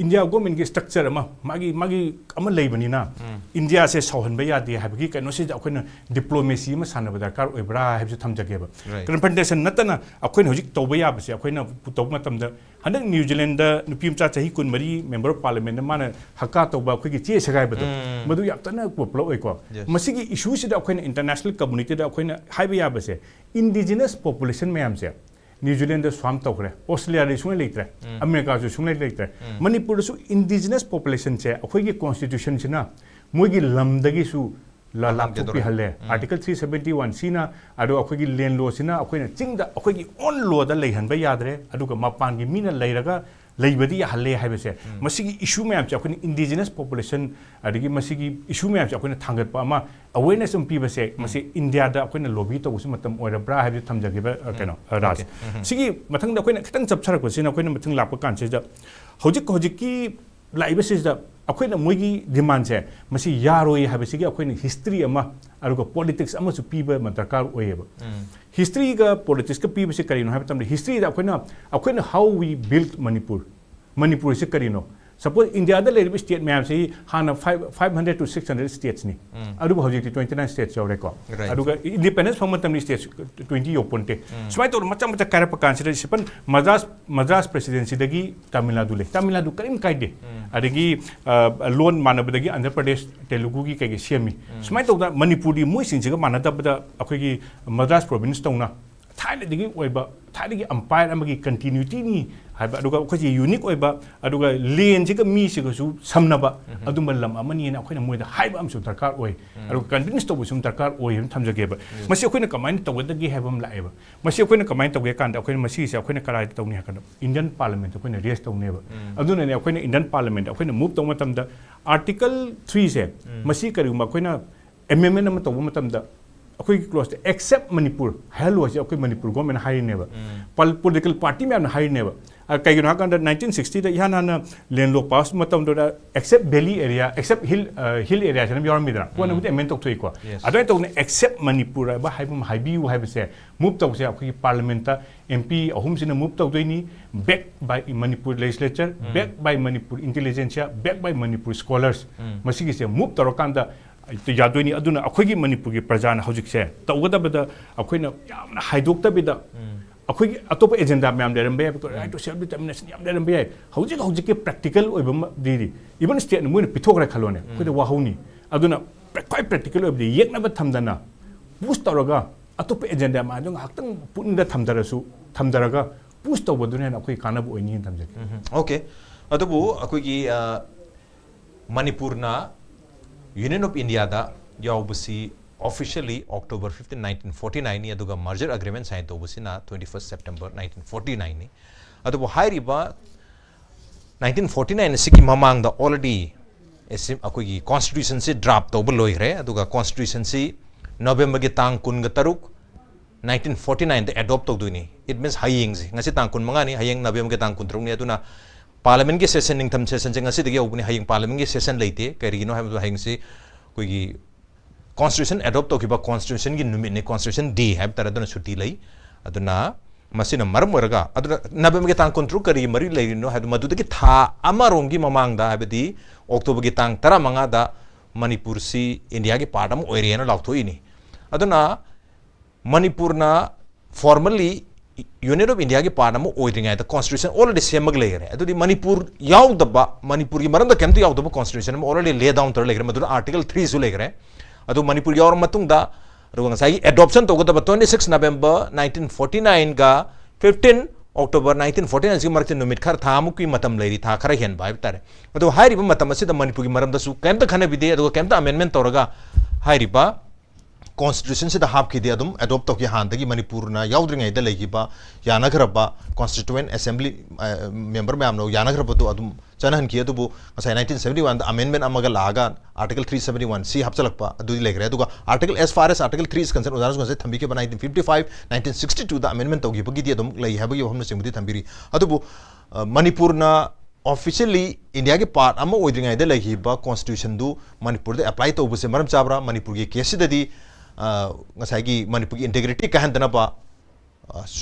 इंडिया गवर्नमेंट की स्ट्रक्चर मागी अमा लेबनिना इंडिया से सौहनब यादे हाबगी कनोसि अखोइना डिप्लोमेसी मा सानब दरकार ओइब्रा हाबसु थमजगेबा कन्फ्रंटेशन नतना अखोइना हुजिक तौबा याबसे अखोइना तौब मतमदा हंदक न्यूजीलैंड नुपीमचा चही 14 मेंबर ऑफ पार्लियामेंट माने हक्का तौबा अखोइगी चे सगाइबदो मदु यातना पॉपुलर ओइको मसिगी इशू सिदा अखोइना इंटरनेशनल कम्युनिटी दा अखोइना हाइबा याबसे इंडिजिनस पॉपुलेशन मयामसे न्यूजीलैंड स्वाम तौरे ऑस्ट्रेलिया सुने लेते अमेरिका सुने लेते मणिपुर इंडिजिनस पॉपुलेशन से अखोई कॉन्स्टिट्यूशन से मोगी लमदगी लापी हल्ले आर्टिकल 371 सीना अखोई लैंड लॉ से अखोई चिंग अखोई ओन लॉ लेहनब यादरे मपान की मीना लेरगा लेबदी हल्ले है मसिगी इशू मैम से अखोई इंडिजिनस पॉपुलेशन अदगी मसिगी इशू मैम से अखोई थांगतपा अमा अवेयरनेस पीबसे मसि इंडिया दा अखोई लॉबी तौबसु मतम ओइरब्रा है थमजगेबा कनो राज सिगी मथंग दा अखोई खतंग चपसरकसिना अखोई मथंग लाप कांसेदा होजिक की लाइबसिदा अखोई मोगी डिमांड से मसि यारोय हाबसिगी अखोई हिस्ट्री अमा अरुगा पॉलिटिक्स अमा सु पीबा दरकार ओयेबा हिस्ट्री का पॉलिटिक्स का पीबसे करिनो हाब तमदे हिस्ट्री दा अखोई हाउ वी बिल्ड मणिपुर से करिनो सपोज इंडिया दा लेरिबि स्टेट मैम से हाना 500 to 600 स्टेट्स नि अदुबो हौजिक 29 स्टेट्स यौरेको अदुगा इंडिपेंडेंस फम तमनि स्टेट्स 20 योपोन्टे सुमाय तो मचा कारप कांसिडर सिपन मद्रास प्रेसिडेंसी दगी तमिलनाडु करिम काइदे अदगी लोन मानबदगी आंध्र प्रदेश तेलुगु की कगे सेमी सुमाय तो मणिपुर दी मोय सिंजिगा मानदबदा अखोगी मद्रास प्रोविंस तौना थाइलदगी ओइबा थाइलदगी अंपायर अमगी कंटिन्यूटी नि हाइबा अदुगा अखोजी यूनिक ओइबा अदुगा लेन जिगा मी सिगसु समनबा अदुम लम अमनी ना अखोइना मोइदा हाइबा अमसु दरकार ओइ अदुगा कन्विन्स तौबसु दरकार ओइ हम थमजगेबा मसि अखोइना कमाइन तौगदगी हाइबम लाएबा मसि अखोइना कमाइन तौगे कांदा अखोइना मसि से अखोइना कराइ तौनि हाकन इंडियन पार्लियामेंट अखोइना रेस तौनेबा अदुना ने अखोइना इंडियन पार्लियामेंट अखोइना मूव तौ मतमदा आर्टिकल 3 से मसि करिगुमा अखोइना एमेंडमेंट अमा तौबा मतमदा अखोई क्लोज एक्सेप्ट मणिपुर हेलो से अखोई मणिपुर गवर्नमेंट हाइनेबा पॉलिटिकल पार्टी में हाइनेबा कईगनो हाकंद 1960 दा याना लैंड लॉ पास मतम दो except valley area except hill area से यारमिदरा कोन बुते एमेंट तोथई को अदय तो एक्सेप्ट मणिपुर बा हाइबम हाइबिउ हाइबसे मूव तौसे अखोई पार्लियामेंट ता एमपी अहुम सिना मूव तौदोइनी back by Manipur legislature back by Manipur intelligentsia back by Manipur scholars मसिगी से मूव तौरकांदा तो यादोइनी अदुना अखोगी मणिपुर की प्रजाना हौजिकसे तौगदबदा अखोइना यामना हाइदोक्तबिदा अखोगी अतोप एजेंडा मैम लेरंबे राइट टू सेल्फ डिटरमिनेशन याम लेरंबे हौजिक के प्रैक्टिकल ओइबम दीदी इवन स्टेट मोइन पिथोग्रा खलोने खोदे वाहौनी अदुना क्वाइ प्रैक्टिकल ओइबदि येकनबा थमदना पुश तौरगा अतोप एजेंडा मा जों हाक्तंग पुनदा थमदरगा पुश तौबदुने अखोई कानब ओइनी थमजके ओके अदबु अखोगी मणिपुरना यूनियन ऑफ इंडिया दा यावबसी ऑफिशियली October 15, 1949 नि अदुगा मर्जर एग्रीमेंट साइन तौबसिना 21 September 1949 नि अदबु हाइरिबा 1949 सिकी ममांग दा ऑलरेडी एसिम अकोगी कॉन्स्टिट्यूशन से ड्राफ्ट तौब लोइरे अदुगा कॉन्स्टिट्यूशन से नवंबर के तांग 23 1949 दा एडॉप्ट तौदुनी इट मींस हाइयिंग जी ngasi तांग 15 नि हाइयिंग नवंबर के तांग 23 नि अदुना पार्लियामेंट के सेशन निंगथम सेशन जे ngasi दगे ओबनि हाइयिंग पार्लियामेंट के सेशन लेते करिगिनो हाइबो हाइयिंग से कोई कॉन्स्टिट्यूशन एडॉप्ट तौखिबा कॉन्स्टिट्यूशन की नुमित ने कॉन्स्टिट्यूशन डे है तरदना छुट्टी लई अदुना मसिना मरम ओरगा अदुना नवंबर के तांग 23 करी मरी लेरिनो है मदुदगी था अमारोंग की ममांग दा हाबदी अक्टोबर के तांग 15 दा मणिपुर सी इंडिया के पार्ट अम ओइरेना लाउथोइनी अदुना मणिपुरना फॉर्मली यूनियन ऑफ इंडिया की पार्ट अमु ओइद्रिंगाय द कॉन्स्टिट्यूशन ऑलरेडी सेमग लेगरे अदुदि मणिपुर याउदबा मणिपुर की मरम द केमतो याउदबा कॉन्स्टिट्यूशन में ऑलरेडी ले डाउन तर लेगरे मदुना आर्टिकल 3 सु लेगरे अदु मणिपुर यावर मतुंगदा रुगंसाई एडॉप्शन तोगदबा 26 नवंबर 1949 गा 15 October 1949 से मरते नुमित खर था मुकी मतम लेरी था खर हेन बाइब तारे अदु हाइरिबा मतम असिदा मणिपुर की मरम दसु केमता खने बिदे अदु केमता अमेंडमेंट तोरगा हाइरिबा Constitution से हाफ की दिया अडोप्ट तो की हाँ तक मणिपुर ना याउद्रिंग इधर लेगी बा यानगरबा Constituent Assembly member में हम लोग यानगरबा तो अदुम चनहन किया तो वो ऐसा 1971 amendment अमगर लागा Article 371 सी हफ्ता लगपा अदुदी लेग रहे तो का Article as far as Article 3 is concerned उदाहरण को से थंबी के बना 1955 1962 द amendment तो की बगी दिया तुम लगी है बगी हमने सिंबुदी थंबीरी अदु वो मणिपुर ना ऑफिशियली इंडिया के पार्ट अमो ओइद्रिंग इधर लेगी बा Constitution दो मणिपुर दे अप्लाई तो उसे मरम चाबरा मणिपुर की केस दे ngसाइगी मणिपुर की इंटीग्रिटी कहन दना पा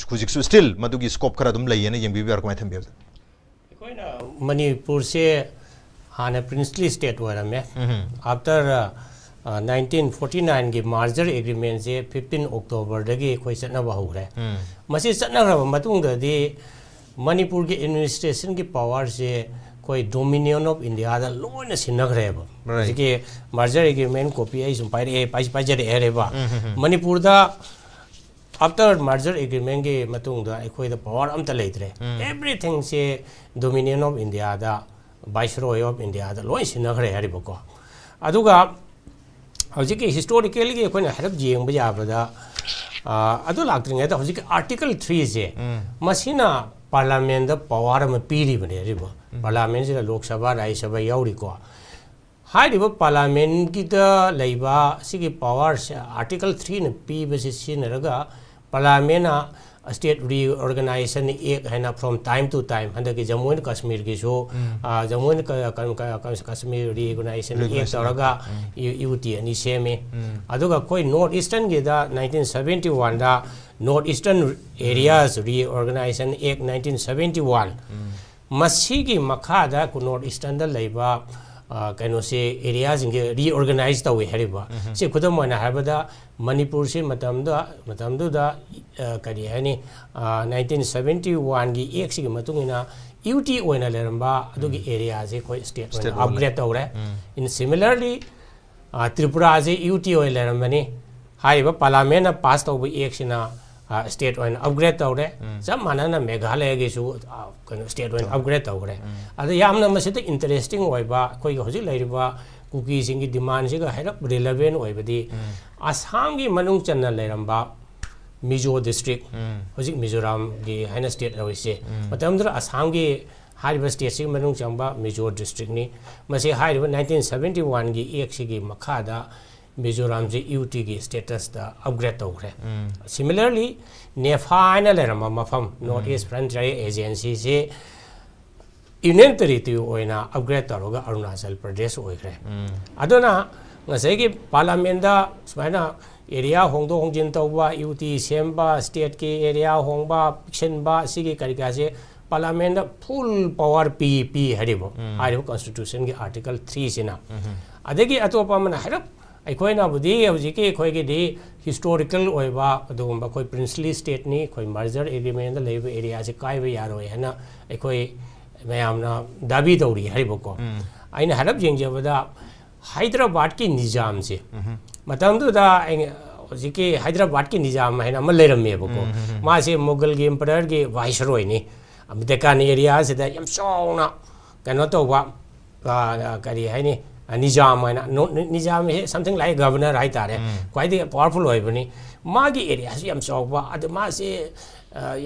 खुजिक्सु स्टिल मदुगी स्कोप खरा दुम लइयने यंग बी आर्कमाय थंबे कोइना मणिपुर से हाने प्रिंसली स्टेट वरमे आफ्टर 1949 की मार्जर एग्रीमेंट से 15 अक्टूबर दगी कोइ सनबा होरे मसी सनग्रब मतुंग ददी मणिपुर की एडमिनिस्ट्रेशन की पावर से कोई डोमिनियन ऑफ इंडिया दा लोन सिनग्रेब जिके मार्जर एग्रीमेंट कॉपी आई सुम पाइरे पाइजरे एरेबा मणिपुर दा आफ्टर मार्जर एग्रीमेंट के मतुंग दा एखोय दा पावर अमता लेत्रे एवरीथिंग से डोमिनियन ऑफ इंडिया दा वाइसरॉय ऑफ इंडिया दा लोन सिनग्रे हरिबको अदुगा हजिके हिस्टोरिकली के एखोय हरब जेंग बजाबदा अदु लाक्त्रिंग दा हजिके आर्टिकल 3 से मसिना पार्लियामेंट दा पावर में पीरी बने रिबो पार्लियामेंट से लोक सभा राज्य सभा याउरी को हाइरिबो पार्लियामेंट की दा लैबा सिगी पावर से आर्टिकल 3 ने पीबे से सिनरगा पार्लियामेंट स्टेट रीऑर्गेनाइजेशन एक है ना फ्रॉम टाइम टू टाइम हंदे के जम्मू एंड कश्मीर के जो जम्मू एंड कश्मीर रीऑर्गेनाइजेशन एक तौरगा यूटी अनि सेमे अदुगा कोई नॉर्थ ईस्टर्न के दा 1971 दा नॉर्थ ईस्टर्न एरियाज रीऑर्गेनाइजेशन एक 1971 मसी की मखादा को नॉर्थ ईस्टर्न दा लैबा कनो से एरियाज इंगे रीऑर्गेनाइज तवे हरिबा से खुदम मोना हबदा मणिपुर से मतमदुदा करी हनी 1971 की एक से मतुंगिना यूटी ओइना लेरंबा अदुगी एरिया से कोई स्टेट अपग्रेड तौरे इन सिमिलरली त्रिपुरा से यूटी ओइ लेरंबनी हाइबा पार्लियामेंट पास तौब एक सिना स्टेट ओइन अपग्रेड तौरे सब मानना मेघालय के सु कनो स्टेट ओइन अपग्रेड तौरे अद यामना मसित इंटरेस्टिंग ओइबा कोई हजि लैरिबा कुकी सिंगी डिमांड सिगा हैरप रिलेवेंट ओइबदी आसाम की मनुंग चन्ना लेरंबा मिजो डिस्ट्रिक्ट हजि मिजोराम की हैना स्टेट ओइसे मतमदर आसाम की हाइबा स्टेट सिग मनुंग चंबा मिजो डिस्ट्रिक्ट नि मसे हाइबा 1971 की एक सिगी मखादा मिजोराम से यूटी की स्टेटस दा अपग्रेड तौरे सिमिलरली नेफाइना लेरम मफम नॉर्थ ईस्ट फ्रंटियर एजेंसी से यूनियन टेरिटरी ओइना अपग्रेड तौरगा अरुणाचल प्रदेश ओइख्रे अदोना ngасai की पार्लियामेंट दा सुमाइना एरिया होंदो होंजिन तौबा यूटी सेमबा स्टेट के एरिया होंबा पिक्सनबा सिगी करिका से पार्लियामेंट फुल पावर पी हरिबो हारिबो कॉन्स्टिट्यूशन के आर्टिकल 3 सिना अदगी अतोपा मन हरप अखोइना बुदी हजिके अखोइगे दि हिस्टोरिकल ओइबा अदुगुम्बा कोई प्रिंसली स्टेट नि कोई मर्जर एग्रीमेंट लेब एरिया से काइबे यारोय हना अखोइ मयामना दाबी दौरी हरिबको आइना हरब जेंगजबदा हैदराबाद की निजाम से मतमदुदा हजिके हैदराबाद की निजाम हैना म लेरमेबको मासे मुगल के एम्परर के वाइसरॉय नि अमदेकान एरिया से दा यम सोना कनो तोबा करी हैनी निजाम है निजाम है समथिंग लाइक गवर्नर है तारे क्वाइट पावरफुल होइबनी मागी एरिया से यम चौबा अद मा से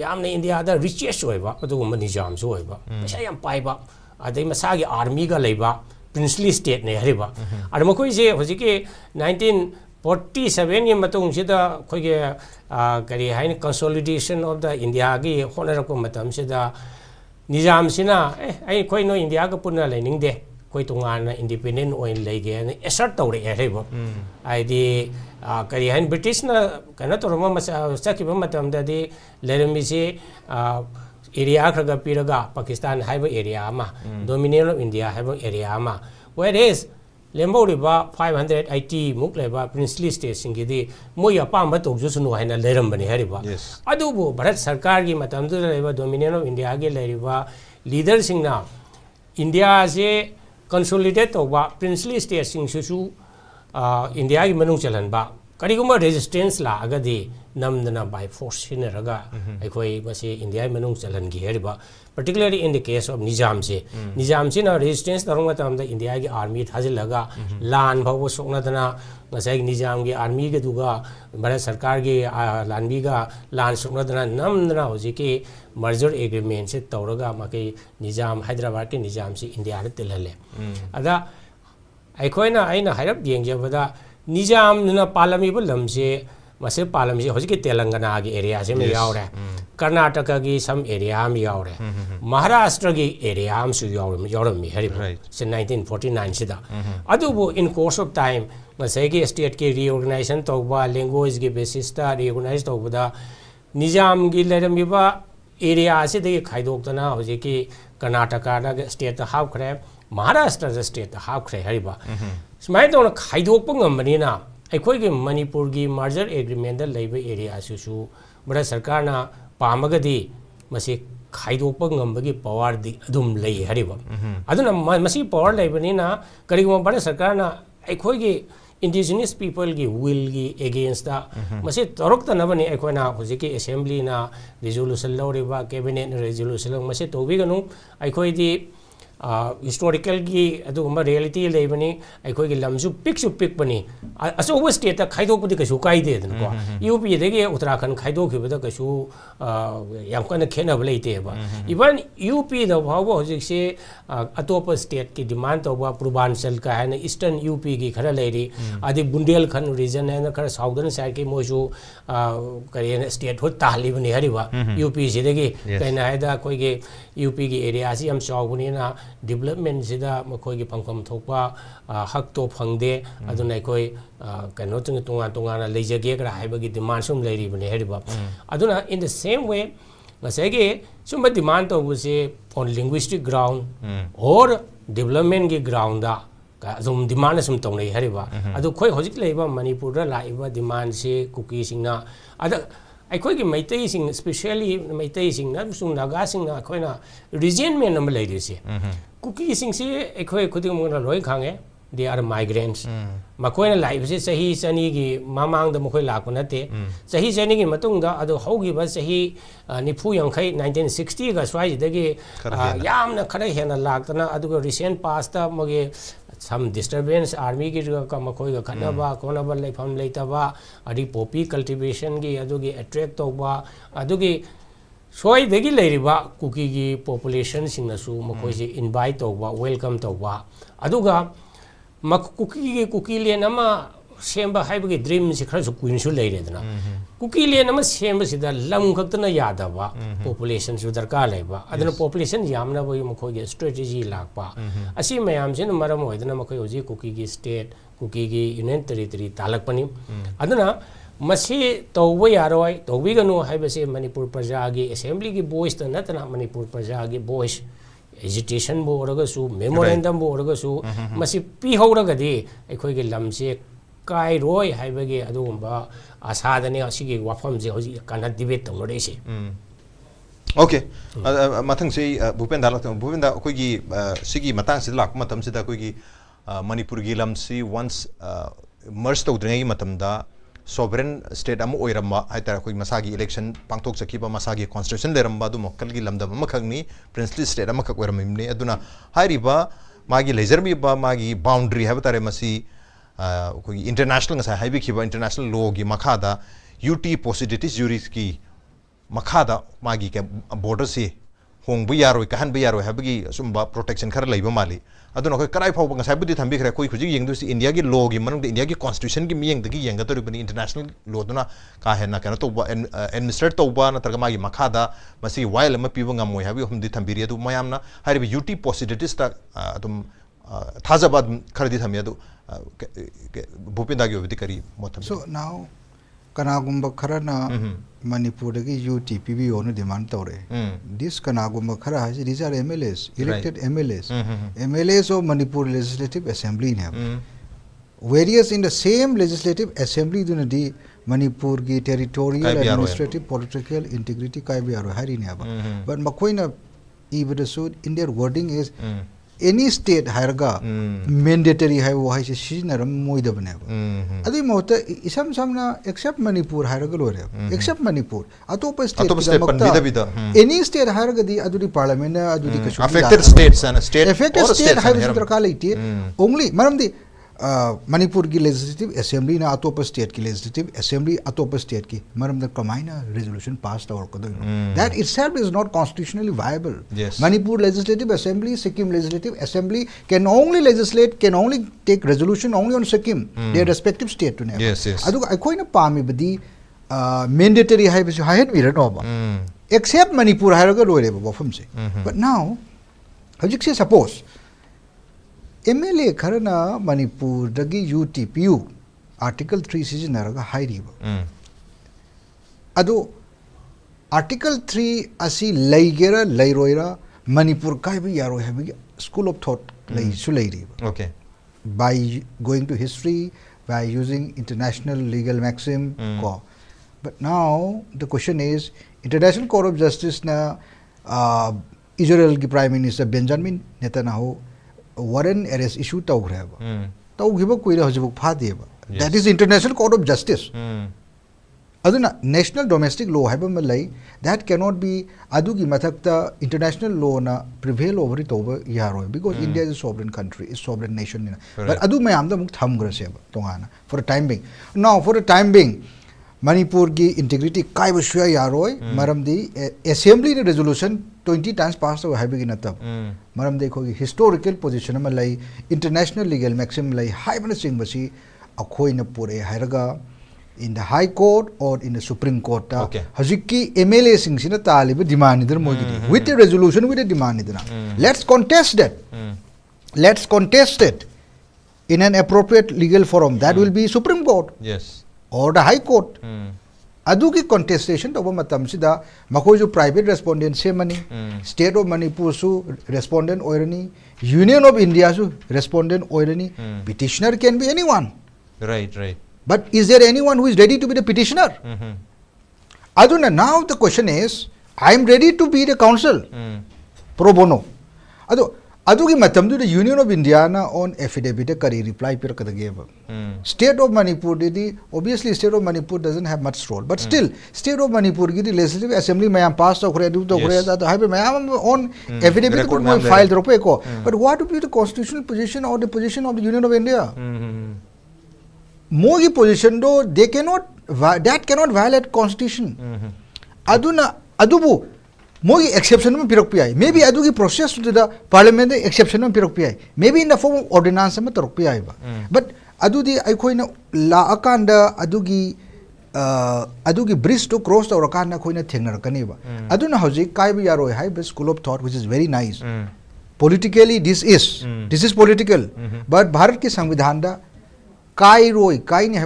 यामने इंडिया दा रिचेस्ट होइबा अदुगुम निजाम सु होइबा पैसा यम पाइबा अदै मसागी आर्मी का लेबा प्रिंसली स्टेट ने हरिबा अद मखोइ से होजिके 1947 के मतुंग सिदा खोगे करी हाइन कंसोलिडेशन ऑफ द इंडिया की होनरको मतम सिदा निजाम सिना ए खोइ नो इंडिया का पुना लेनिंग दे कोई तोंगाना इंडिपेंडेंट ओइन लेगे एसर्ट तौरे हेरेबो आइदी करी हाइन ब्रिटिश ना कना तोरमा सकिबा मतमददी लेरमिसे एरिया खरगा पिरगा पाकिस्तान हाइबो एरिया मा डोमिनियन ऑफ इंडिया हाइबो एरिया मा where is lembo 580 muk leba princely state singidi moi apamba tokju sunu haina lerambani hariba adubu bharat sarkar gi matam du leba dominion of india ge leriba leader singna india se consolidate toba princely state sing su india gi manung chalanba kariguma resistance la agadi namdana by force hinaraga aikoi mase india manung chalangi heriba particularly in the case of nizam se na resistance tarunga tamda india gi army thajilaga lan bhawo sokna dana ngasai nizam gi army ge duga bharat sarkar gi lanbi ga lan sokna dana namdana hojiki merger agreement se tawraga makai nizam hyderabad ke nizam se india ra tilale ada aikoina aina hairap yengjabada nizam na palami bu lamse mase palam se hojiki telangana gi area se me yaure karnataka gi some area me yaure maharashtra gi area am su yaure me hari se 1949 sida adubu in course of time mase gi state ke reorganization tawba language gi basis ta reorganize tawbada nizam gi lerami ba area se de khaidok na hojiki karnataka da state half khre maharashtra state half khre hariba smai to khaidok pa ngambani na अखोई के मणिपुर की merger agreement लेबे area सुसु भारत सरकार ना पामगदी मसे खाइदोप ngambagi power di adum lei hariba aduna masi power leibani na kariguma Bharat सरकार ना अखोई के indigenous people की will की against da mase torok ta nabani अखोई ना होजे के assembly ना resolution लौरेबा cabinet resolution मसे तोबी गनु अखोई दी historical की अदुगुम्बा reality लेबनी अखोई की लमसु पिक बनी अचौब स्टेट खाइदोपदी कछु काइदे दनको यूपी देगे उत्तराखंड खाइदोखिबदा कछु याम कन खेनब लेतेबा इवन यूपी द भाव हजिसे अतोप स्टेट की डिमांड तोबा पूर्वांचल का है ईस्टर्न यूपी की खरा लेरी आदि बुंदेलखंड रीजन है खरा साउदर्न साइड की मोजु करियन स्टेट हो तालीबनी हरिबा यूपी सिदगी कैना हैदा कोई के यूपी की एरिया से हम चावनी ना डेवलपमेंट सिदा मखोई की फंगफम थोपा हक तो फंगदे अदुना कोई कनो तोंगा लेजगे करा हाइबगी डिमांड सुम लेरिबने हेरिबा अदुना in the same way ngase sum demand to buse on linguistic ground or development ki ground da zum demand sum tong nei hariba adu khoi hojik leiba manipur da laiba demand se cookie singna ada अखोई की Meitei Singh specially Meitei Singh ना सुन नागा सिंह ना अखोई ना reason में number ले रही से कुकी सिंह से अखोई खुद मुना लोई खांगे दे आर माइग्रेंट्स मखोई ना लाइफ से सही सनी की मामांग द मखोई लाको नते सही सनी की मतुंग दा अदो होगी बस सही निफु यंखै 1960 का स्वाई दगे याम ना खरे हेना लागतना अदुगो रिसेंट पास ता मगे some disturbance army की का मखोई का खनबा कोनबा लेफम लेतबा अदि पॉपी कल्टीवेशन की अदुगी अट्रैक्ट तोबा अदुगी सोई देगी लेरिबा कुकी की पॉपुलेशन सिंगसु मखोई से इनवाइट तोबा वेलकम तोबा अदुगा कुकी लेन अमा सेंबा हाइबगी ड्रीम से खरसु क्वीनसु लेरेदना कुकी लेन अमा सेंबा सिदा लम खक्तना यादबा पॉपुलेशन सु दरकार लेबा अदना पॉपुलेशन यामना बई मखोई स्ट्रेटजी लाकपा असि मयाम से मरम होइदना मखोई होजी कुकी की स्टेट कुकी की यूनियन टेरिटरी तालकपनी अदना मसी तौबो यारोय तौबिगनु हाइबसे मणिपुर प्रजा की असेंबली की वॉइस त नतना मणिपुर प्रजा की वॉइस एजिटेशन बो ओरगसु मेमोरेंडम बो ओरगसु मसी पी होरगदी अखोई के लमसे काय रोय हाइबगे अदुगुम्बा आसादने असिगे वाफम जे होजी काना डिबेट तंगरेसे ओके मथंग से भूपेंदा अखोई सिगी मतंग से लाक मतम से अखोई मणिपुर की लमसी वंस मर्ज तौद्रिंग मतमदा सोवरेन स्टेट अम ओइरम्बा हाइतर अखोई मसागी इलेक्शन पांगथोक चकीबा मसागी कॉन्स्टिट्यूशन लेरम्बा दु मक्कल की लमदम अमखगनी प्रिंसली स्टेट अमखक ओइरमिमने अदुना हाइरिबा मागी लेजरबीबा मागी बाउंड्री हाबतारे मसी कोई इंटरनेशनल ngasa हाइबिखिबा इंटरनेशनल लॉ की मखादा यूटी पॉसिबिलिटीज ज्यूरीज की मखादा मागी के बॉर्डर से होंग यारोय कहन यारोय हाबगी असुम्बा प्रोटेक्शन खर लेबा माली अदुना कोई कराई फाव ngasa बुदि थंबिखरे कोई खुजी यंगदुसी इंडिया की लॉ की मनंग इंडिया की कॉन्स्टिट्यूशन की मियंगदगी यंगतोरिबनी इंटरनेशनल लॉ दुना का हेना कनो तो एडमिनिस्ट्रेट तौबा नत्रगा मागी मखादा मसी वाइल अम पीबो ngamoi हाबि हमदि थंबिरि अदु मयामना हारिबि यूटी पॉसिबिलिटीज ता अदुम थाजबा खरदि थमि अदु भूपेंदा की ओबदि करी मोथम so now kanagumba kharana Manipur dagi UTPB onu demand tore. This kanagumba khara has these are MLAs, elected MLAs. MLAs of Manipur Legislative Assembly ne. Various in the same legislative assembly dunadi Manipur ki territorial administrative political integrity kai bi aro hari ne aba. But makoina ibadasu in their wording is any state harga mandatory hai wo hai se sinaram moida bane ba. Adi mota isam samna except Manipur harga lo re. Except Manipur atopa state makta any state harga di adudi parliament adudi kashu affected states and state affected state hai bisudra kala iti only maram di Manipur ki legislative assembly na atopa state ki legislative assembly atopa state ki maram da kamaina resolution passed or kodo that itself is not constitutionally viable. Manipur legislative assembly, Sikkim legislative assembly can only legislate, can only take resolution only on Sikkim, their respective state to never. Adu akoi na pami badi mandatory hai bisu hai mi no ba except Manipur hai ga lore ba bofam se. But now hajik se suppose MLA kharana Manipur dagi UTPU Article 3 season naraga hairi ba. Ado Article 3 asi laigera lairoira Manipur kai bi yaro hai school of thought lai su lairi ba. Okay. By going to history, by using international legal maxim ko. But now the question is International Court of Justice na Israel ki Prime Minister Benjamin Netanyahu warrant arrest issue tau greba tau giba kuira hojibuk pha deba. That is International Court of Justice. Aduna national domestic law haiba malai that cannot be adugi mathakta international law na prevail over it over yaro because India is a sovereign country, is sovereign nation. But adu mayam da muk tham graseba tongana for a time being. Now for a time being Manipur ki integrity kai bashya yaroi maram di assembly ne resolution 20 times passed over hai begin tab maram dekho ki historical position ma lai international legal maxim lai high ban sing basi akhoi na pure hairaga in the high court or in the supreme court ta hajiki MLA sing sina talib demand idar mogi with a resolution with a demand idar let's contest that in an appropriate legal forum that will be Supreme Court or the High Court. Adu ki contestation to matam sida makoi jo private respondent se mani state of Manipur su respondent oirani Union of India su respondent oirani petitioner can be anyone. Right. But is there anyone who is ready to be the petitioner? Aduna now the question is I am ready to be the counsel pro bono. Adu ki matam du the Union of India na on affidavit kari reply per kadageva. State of Manipur didi obviously State of Manipur doesn't have much role, but still State of Manipur ki legislative assembly mayam passed to kore do to kore da hai mayam on affidavit ko file drope ko. But what would be the constitutional position or the position of the Union of India? Mogi position do they cannot that cannot violate constitution. Adubu Mogi exception में पिरक पियाई maybe अदु की process to the parliament exception में पिरक पियाई maybe in the form of ordinance में तरक पियाई बा but अदु दी आई कोई ना ला अकांडा अदु की bridge to cross तो अकांडा कोई ना थेंगनर करनी बा अदु ना हौजी काय भी यारो है by school of thought which is very nice politically this is political but Bharat के संविधान दा काय रोई काय नहीं है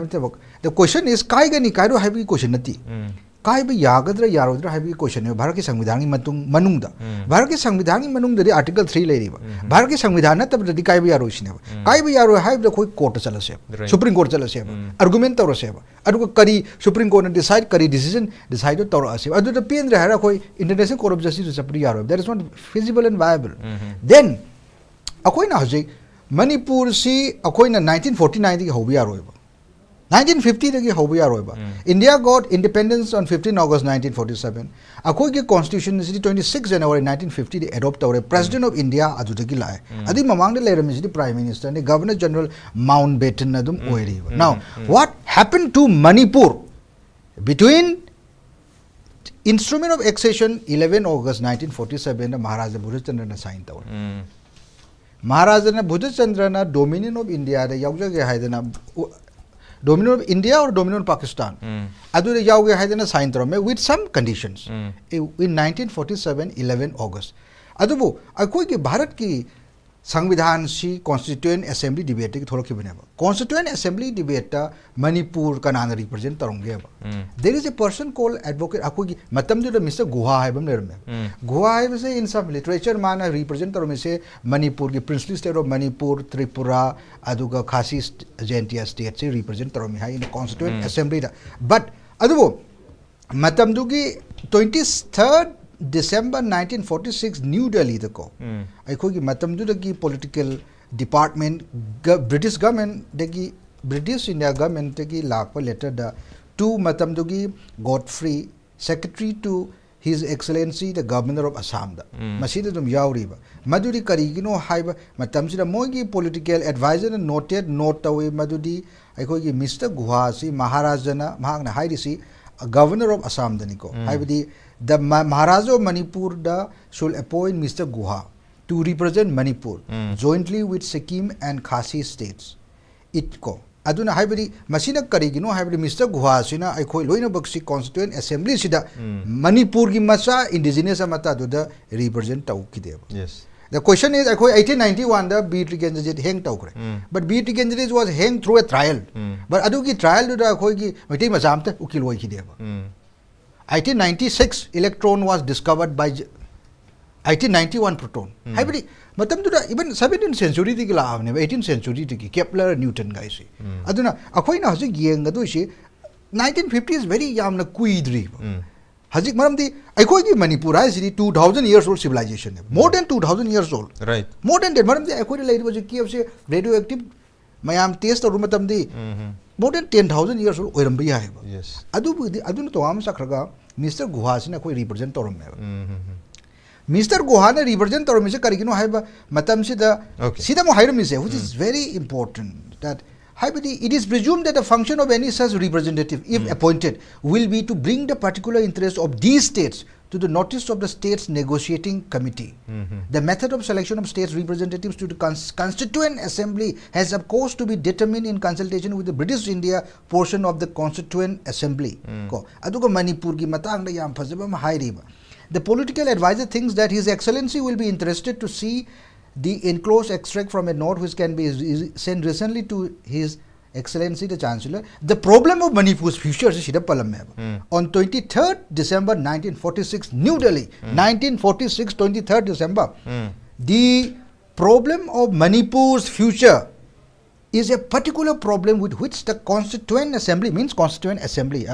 the question is काय का नहीं काय रो है भी question नती काय भी यागद्र यारोद्र है भी क्वेश्चन है भारत के संविधान की मनुंग दा भारत के संविधान की मनुंग दे आर्टिकल 3 ले रही भारत के संविधान तब दे काय भी यारो इसने काय भी यारो है कोई कोर्ट चला से सुप्रीम कोर्ट चला से आर्गुमेंट तौर से अदु करी सुप्रीम कोर्ट ने डिसाइड करी डिसीजन डिसाइड तौर से अदु तो पेन रहा कोई इंटरनेशनल कोर्ट ऑफ जस्टिस सप्री यारो that is not feasible and viable then अकोई ना हजे मणिपुर सी अकोई ना 1949 की हो भी यारो 1950 तक हो गया रोइबा India got independence on 15 August 1947 अकोई के कॉन्स्टिट्यूशन ने 26 जनवरी 1950 दे एडॉप्ट तौरे प्रेसिडेंट ऑफ इंडिया अदुदगी लाए अदि ममांग दे लेरम सिटी प्राइम मिनिस्टर ने गवर्नर जनरल माउंटबेटन अदुम ओइरीबा now what happened to Manipur between instrument of accession 11 August 1947 ने महाराजा भूदेवचंद्र ने साइन तौर महाराजा ने भूदेवचंद्र ना डोमिनियन ऑफ इंडिया दे यावजगे हाइदना Dominion of India or Dominion of Pakistan. Adu de yaoge hai dena sign tro में with some conditions. In 1947 11 August. Adu वो कोई के भारत की संविधान सी कॉन्स्टिट्यूएंट असेंबली डिबेट की थोड़ा बने कॉन्स्टिट्यूएंट असेंबली डिबेट मणिपुर कनाना रिप्रेजेंट तौंगे there is a person called advocate अखोगी मतम जो मिस्टर गुहा है गुहा है से इन सब लिटरेचर माना रिप्रेजेंट तौर में से मणिपुर की princely state of Manipur Tripura अदुगा खासी जयंतिया स्टेट से रिप्रेजेंट तौर में है इन कॉन्स्टिट्यूएंट असेंबली बट अदुबो मतम दुगी 23rd December 1946 New Delhi the ko akhoi matam du ki political department British government degi British India government degi lakpa letter da to matam du ki Godfrey secretary to His Excellency the Governor of Assam da masida dum yauri ba maduri karigino haiba matam sida mogi political advisor noted note away madudi akhoi ki Mr. Guha si Maharajana mahagna hairisi Governor of Assam daniko haibadi the Maharaja of Manipur da should appoint Mr. Guha to represent Manipur jointly with Sikkim and Khasi states itko aduna haibadi masina karigino haibadi Mr. Guha sina akhoi loina baksi constituent assembly sida Manipur gi masa indigenous amata da represent tau kideba yes the question is akhoi 1891 da B.T. Genzajet hang tau kre but B.T. Genzajet was hanged through a trial but adu ki trial da akhoi gi Meitei Mazam ta ukil wai kideba 1896 electron was discovered by 1891 proton haibadi matam duda even 17th century ti la avne 18th century ti Kepler Newton guy se aduna akhoi na hojik yeng adu se 1950 is very yamna kuidri hajik maram di akhoi ki Manipur is 2000 years old civilization more than 2000 years old right more than that maram di akhoi lai was ki se radioactive mayam test or matam di more than 10000 years old oiram bi hai yes adu to am sakraga Mr. Guha sina koi represent torum Mr. Guha ne represent torum se karigino haiba matam sida sida mo hairum se which is very important that haibadi it is presumed that the function of any such representative if appointed will be to bring the particular interest of these states to the notice of the states negotiating committee the method of selection of states representatives to the constituent assembly has of course to be determined in consultation with the British India portion of the constituent assembly ko aduga Manipur gi matang da yam phajaba ma hairiba the political advisor thinks that his excellency will be interested to see the enclosed extract from a note which can be sent recently to his Excellency the Chancellor. The problem of Manipur's future is on 23rd December 1946 New Delhi 1946 23rd December the problem of Manipur's future is a particular problem with which the Constituent Assembly means Constituent Assembly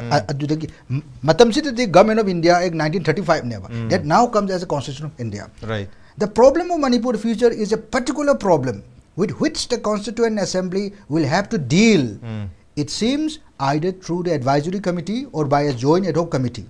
matam se the Government of India Act 1935 that now comes as a Constitution of India right the problem of Manipur's future is a particular problem with which the Constituent Assembly will have to deal. It seems either through the advisory committee or by a joint ad hoc committee.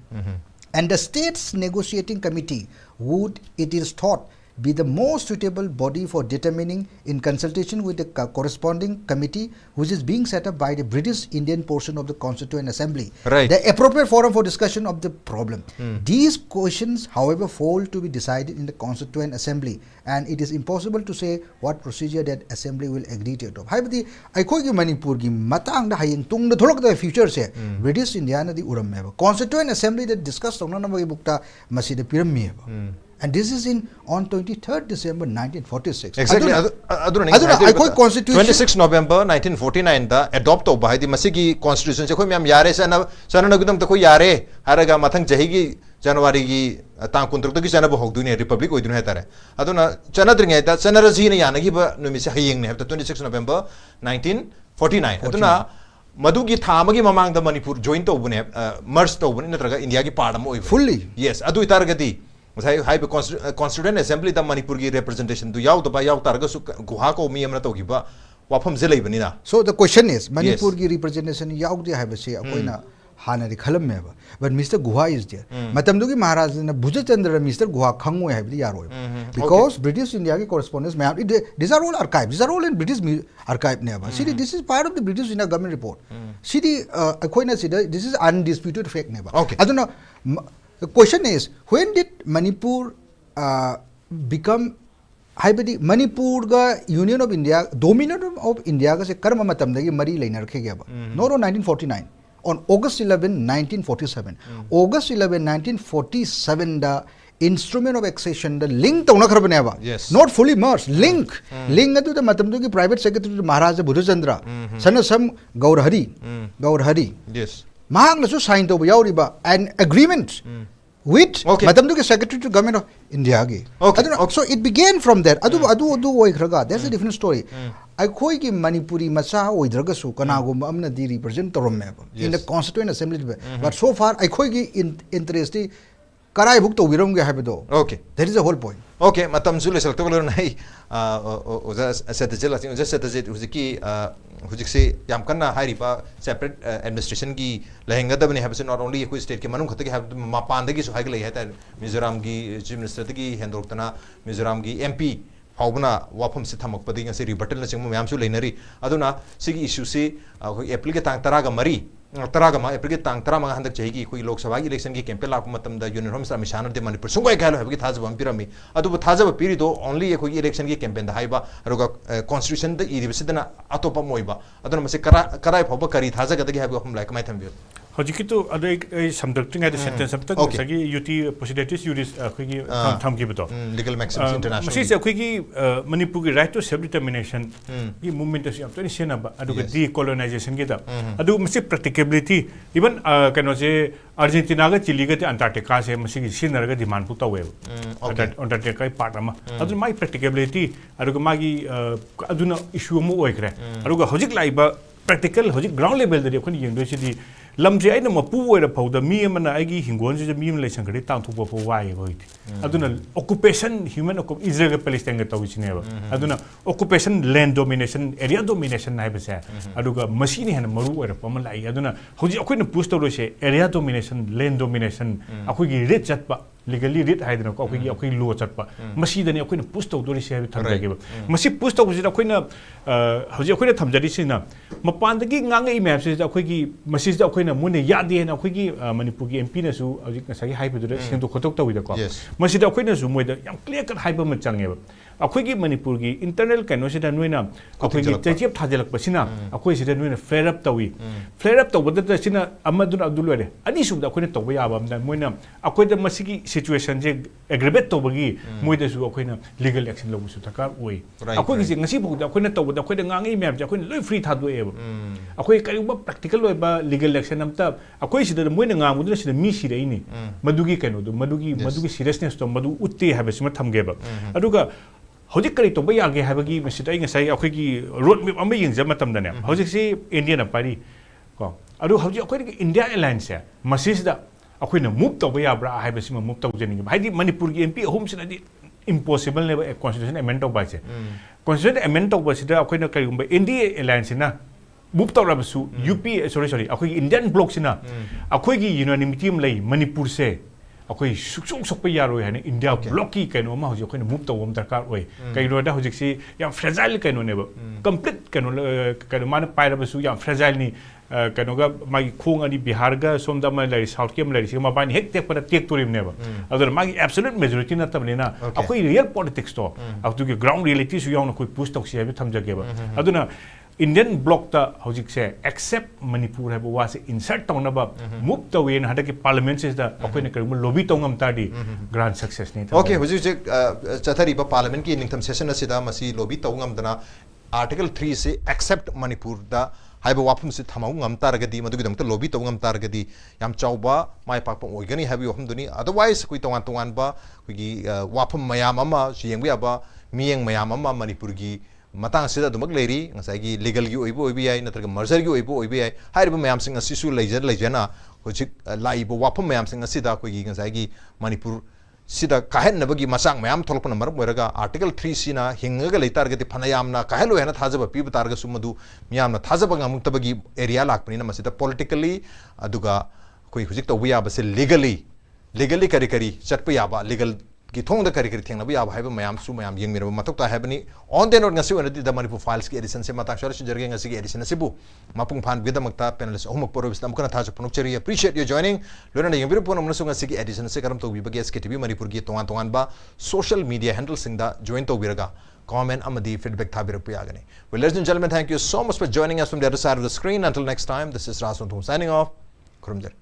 And the states negotiating committee would, it is thought, be the most suitable body for determining in consultation with the corresponding committee which is being set up by the British Indian portion of the Constituent Assembly. Right. The appropriate forum for discussion of the problem. These questions, however, fall to be decided in the Constituent Assembly and it is impossible to say what procedure that assembly will agree to adopt. Haibadi akhoi gi Manipur gi matang da hayeng tung da tholok da future se British India na di uram me Constituent Assembly that discuss tongna na gi bukta masida piram me and this is in on 23rd December 1946 exactly aduna akhoi constitution 26 November 1949 da adopt to bahai di masigi constitution se khoi myam yare sana na gudam ta khoi yare haraga mathang jahi gi January gi tang kuntruk gi chana bo hogdune republic oidune hetare aduna chana dringe da chana raji ne yana gi ba numi se hayeng ne 26 November 1949 aduna madugi thamagi mamang da Manipur join to bune merge to bune natraga India gi part am oi fully yes adu itargadi high Constituent Assembly da Manipur gi representation du yaw to ba yaw targa su Guha ko mi amna to gi ba wafam zelai bani na so the question is Manipur gi representation yaw di hai ba se akoina hana ri khalam me ba but Mr. Guha is there matam du gi Maharaj na Bhuja Chandra Mr. Guha khangoi hai bi yaroi because British India gi correspondence me these are all archives these are all in British archive ne ba see this is part of the British India government report see akoina see this is undisputed fact ne ba aduna the question is, when did Manipur become haibadi Manipur ga Union of India, Dominion of India ga se karma matam dagi mari lainar khe gaya ba. Not on 1949, on August 11, 1947. August 11, 1947 da instrument of accession the link to na kharbane ba Yes. not fully merged link link adu the matam to ki private secretary Maharaja Buddhachandra sana sam Gaurhari Yes. mahang na su sign to yauri ba an agreement with Okay. matam to ki secretary to government of India gi Okay, so it began from there adu oi khraga that's a different story I khoi ki Manipuri macha oidraga su kana go amna di represent torom me in the Yes. constituent assembly but so far I khoi ki interest karai buk to wiram ge have do Okay. that is the whole point Okay, matam zule salto lo nai oza SATYAJEET la oza SATYAJEET hujiki hujikse yam kanna hairi pa separate administration gi lehenga da bani have not only ko state ke manung khata ki have mapan da gi so haig lai hata Mizoram gi chief minister gi hendroktana Mizoram gi MP फाउबना वाफम से थमक पदी ngasi rebuttal na chingmu myam su leinari aduna sigi issue se April ke tang taraga mari taraga ma April ke tang tara ma handak chahi ki koi lok sabha gi election ki campaign la matam da union home sa mishanar de Manipur sungoi galo have ki thaja bam pirami adu bu thaja ba piri do only koi election ki campaign da haiba aruga constitution da iribisidana atopa moiba aduna mase karai phauba kari thaja ga da gi have hom like mai thambi हजिकितो अदे समदक्टिंग है sentence अब तक सगी UT पोसिडेटिस यूरिस अखगी थम की बतो legal maxims international मसी से अखगी मणिपुर की राइट टू सेल्फ डिटरमिनेशन की मूवमेंट से अब तो सेना अदुग डी कोलोनाइजेशन के दा अदु मसी प्रैक्टिकेबिलिटी इवन कनो से अर्जेंटीना का चिली का अंटार्कटिका से मसी की सिनरगा डिमांड पुता हुए अंटार्कटिका का पार्ट मा अदु माई प्रैक्टिकेबिलिटी अदुग मागी अदुना इशू मो ओइक्रे अदुग हजिक लाइबा प्रैक्टिकल हजिक ग्राउंड लेवल दे अखनी यंगदोसिदी lamje aina mapu oira phauda mi amana aigi hingon je mi am leisang gari tang thupa pho wai hoit aduna occupation human Israel ga Palestine ga tawchine ba aduna occupation land domination area domination nai ba sa aduga machine hena maru oira pama lai aduna hoji akoi na push tawro se area domination land domination akoi gi red chat ba legally red haidna ko akoi law chat ba masi dani akoi na push tawdori se ha thamja ge ba masi push tawji akoi na hoji akoi na thamjari sina mapan dagi ngangai map se akoi gi masi da akoi na mune yade na akoi gi Manipur gi MP na su hoji ngasai haibu da sing to khotok tawida ko masi da akoi na su moida yam clear cut haiba ma change ba akoi gi Manipur gi internal kano se da noina akoi gi chechep thajelak pasina akoi se da noina flare up tawi flare up tawda da sina amadun abdul wale ani su da akoi na tawba ya ba na moina akoi da masi gi situation je aggravate tawbagi moida su akoi na legal action lo su thakar oi akoi gi ngasi bu da akoi na tawda akoi da ngangai map ja akoi loi free thadu e ba akoi kari ba practical loi ba legal action amta akoi sida moina ngamu da sida mi si rei ni madugi kano do madugi seriousness to madu utte ha ba sima thamge ba aduga hojik kari to ba ya ge ha ba gi masida ai ngasai akoi gi road map am yeng jama tam da ne hojik si India na pari ko adu hojik akoi gi India Alliance ya masis da akoi na move to ba ya bra ha ba sima move to jeni ba haidi Manipur gi MP home sina di impossible ne ba constitution amendment to ba che constitution amendment to ba sida akoi na kari ba India Alliance na move to ra su UP sorry akoi Indian bloc sina akoi gi unanimity am lai Manipur se akoi suksok sok pa yaro hani India bloc ki kaino ma hoji akoi move to wam darkar oi kaino da hoji si yam fragile kaino ne ba complete kaino man pai ra su yam fragile ni kaino ga magi khong ani Bihar ga somda ma lai south kem lai si ma ban hek tek para tek torim ne ba ador magi absolute majority na tab ne na akoi real politics to aktu ge ground reality su yaw na koi push tok si ha tham jage ba aduna Indian bloc ta hojik se accept Manipur ha wa se insert tauna ba move to wen hada ke parliament se da akoi ne karu lobby tongam ta di grand success ne okay hojik je chathari ba parliament ki ningtham session asida masi lobby tongam dana article 3 se accept Manipur da haiba wapum se thamau ngam taragadi madugi damta lobby tongam taragadi yam chauba mai pak pong oigani habi hom duni otherwise kui tongan ba kui wapum mayam ama yengbi aba miyeng mayam ama Manipur gi matang sida dumak leri ngasai gi legal gi oibo oibi ai natraga merger gi oibo oibi ai haiba mayam sing asisu leijana hojik laibo wapum mayam sing asida koi gi ngasai gi Manipur sida kahen nabagi masang mayam tholpana mar moiraga article 3 sina hingaga leitar gati phanayam na kahelo hena thajaba pi batar ga sumadu miyam na thajaba ngamuk tabagi area lakpani na masida politically aduga koi hojik to wiya base legally kari chatpa yaba legal ki thong da kari thengna ba yaba haiba mayam su mayam yeng miraba matok ta habani on the note ngasi wonadi da Manipur files ki edition se mata shara jarge ngasi ki edition se bu mapung phan bidamakta panelists homework poro bistam kana thaja punuk cheri appreciate your joining lona yeng biru pon amna su ngasi ki edition se karam to bi bagi SKTV Manipur gi tongan ba social media handle sing da join to biraga comment amadi feedback thabir pu yagane well ladies and gentlemen thank you so much for joining us from the other side of the screen until next time this is Rasun signing off kurumjar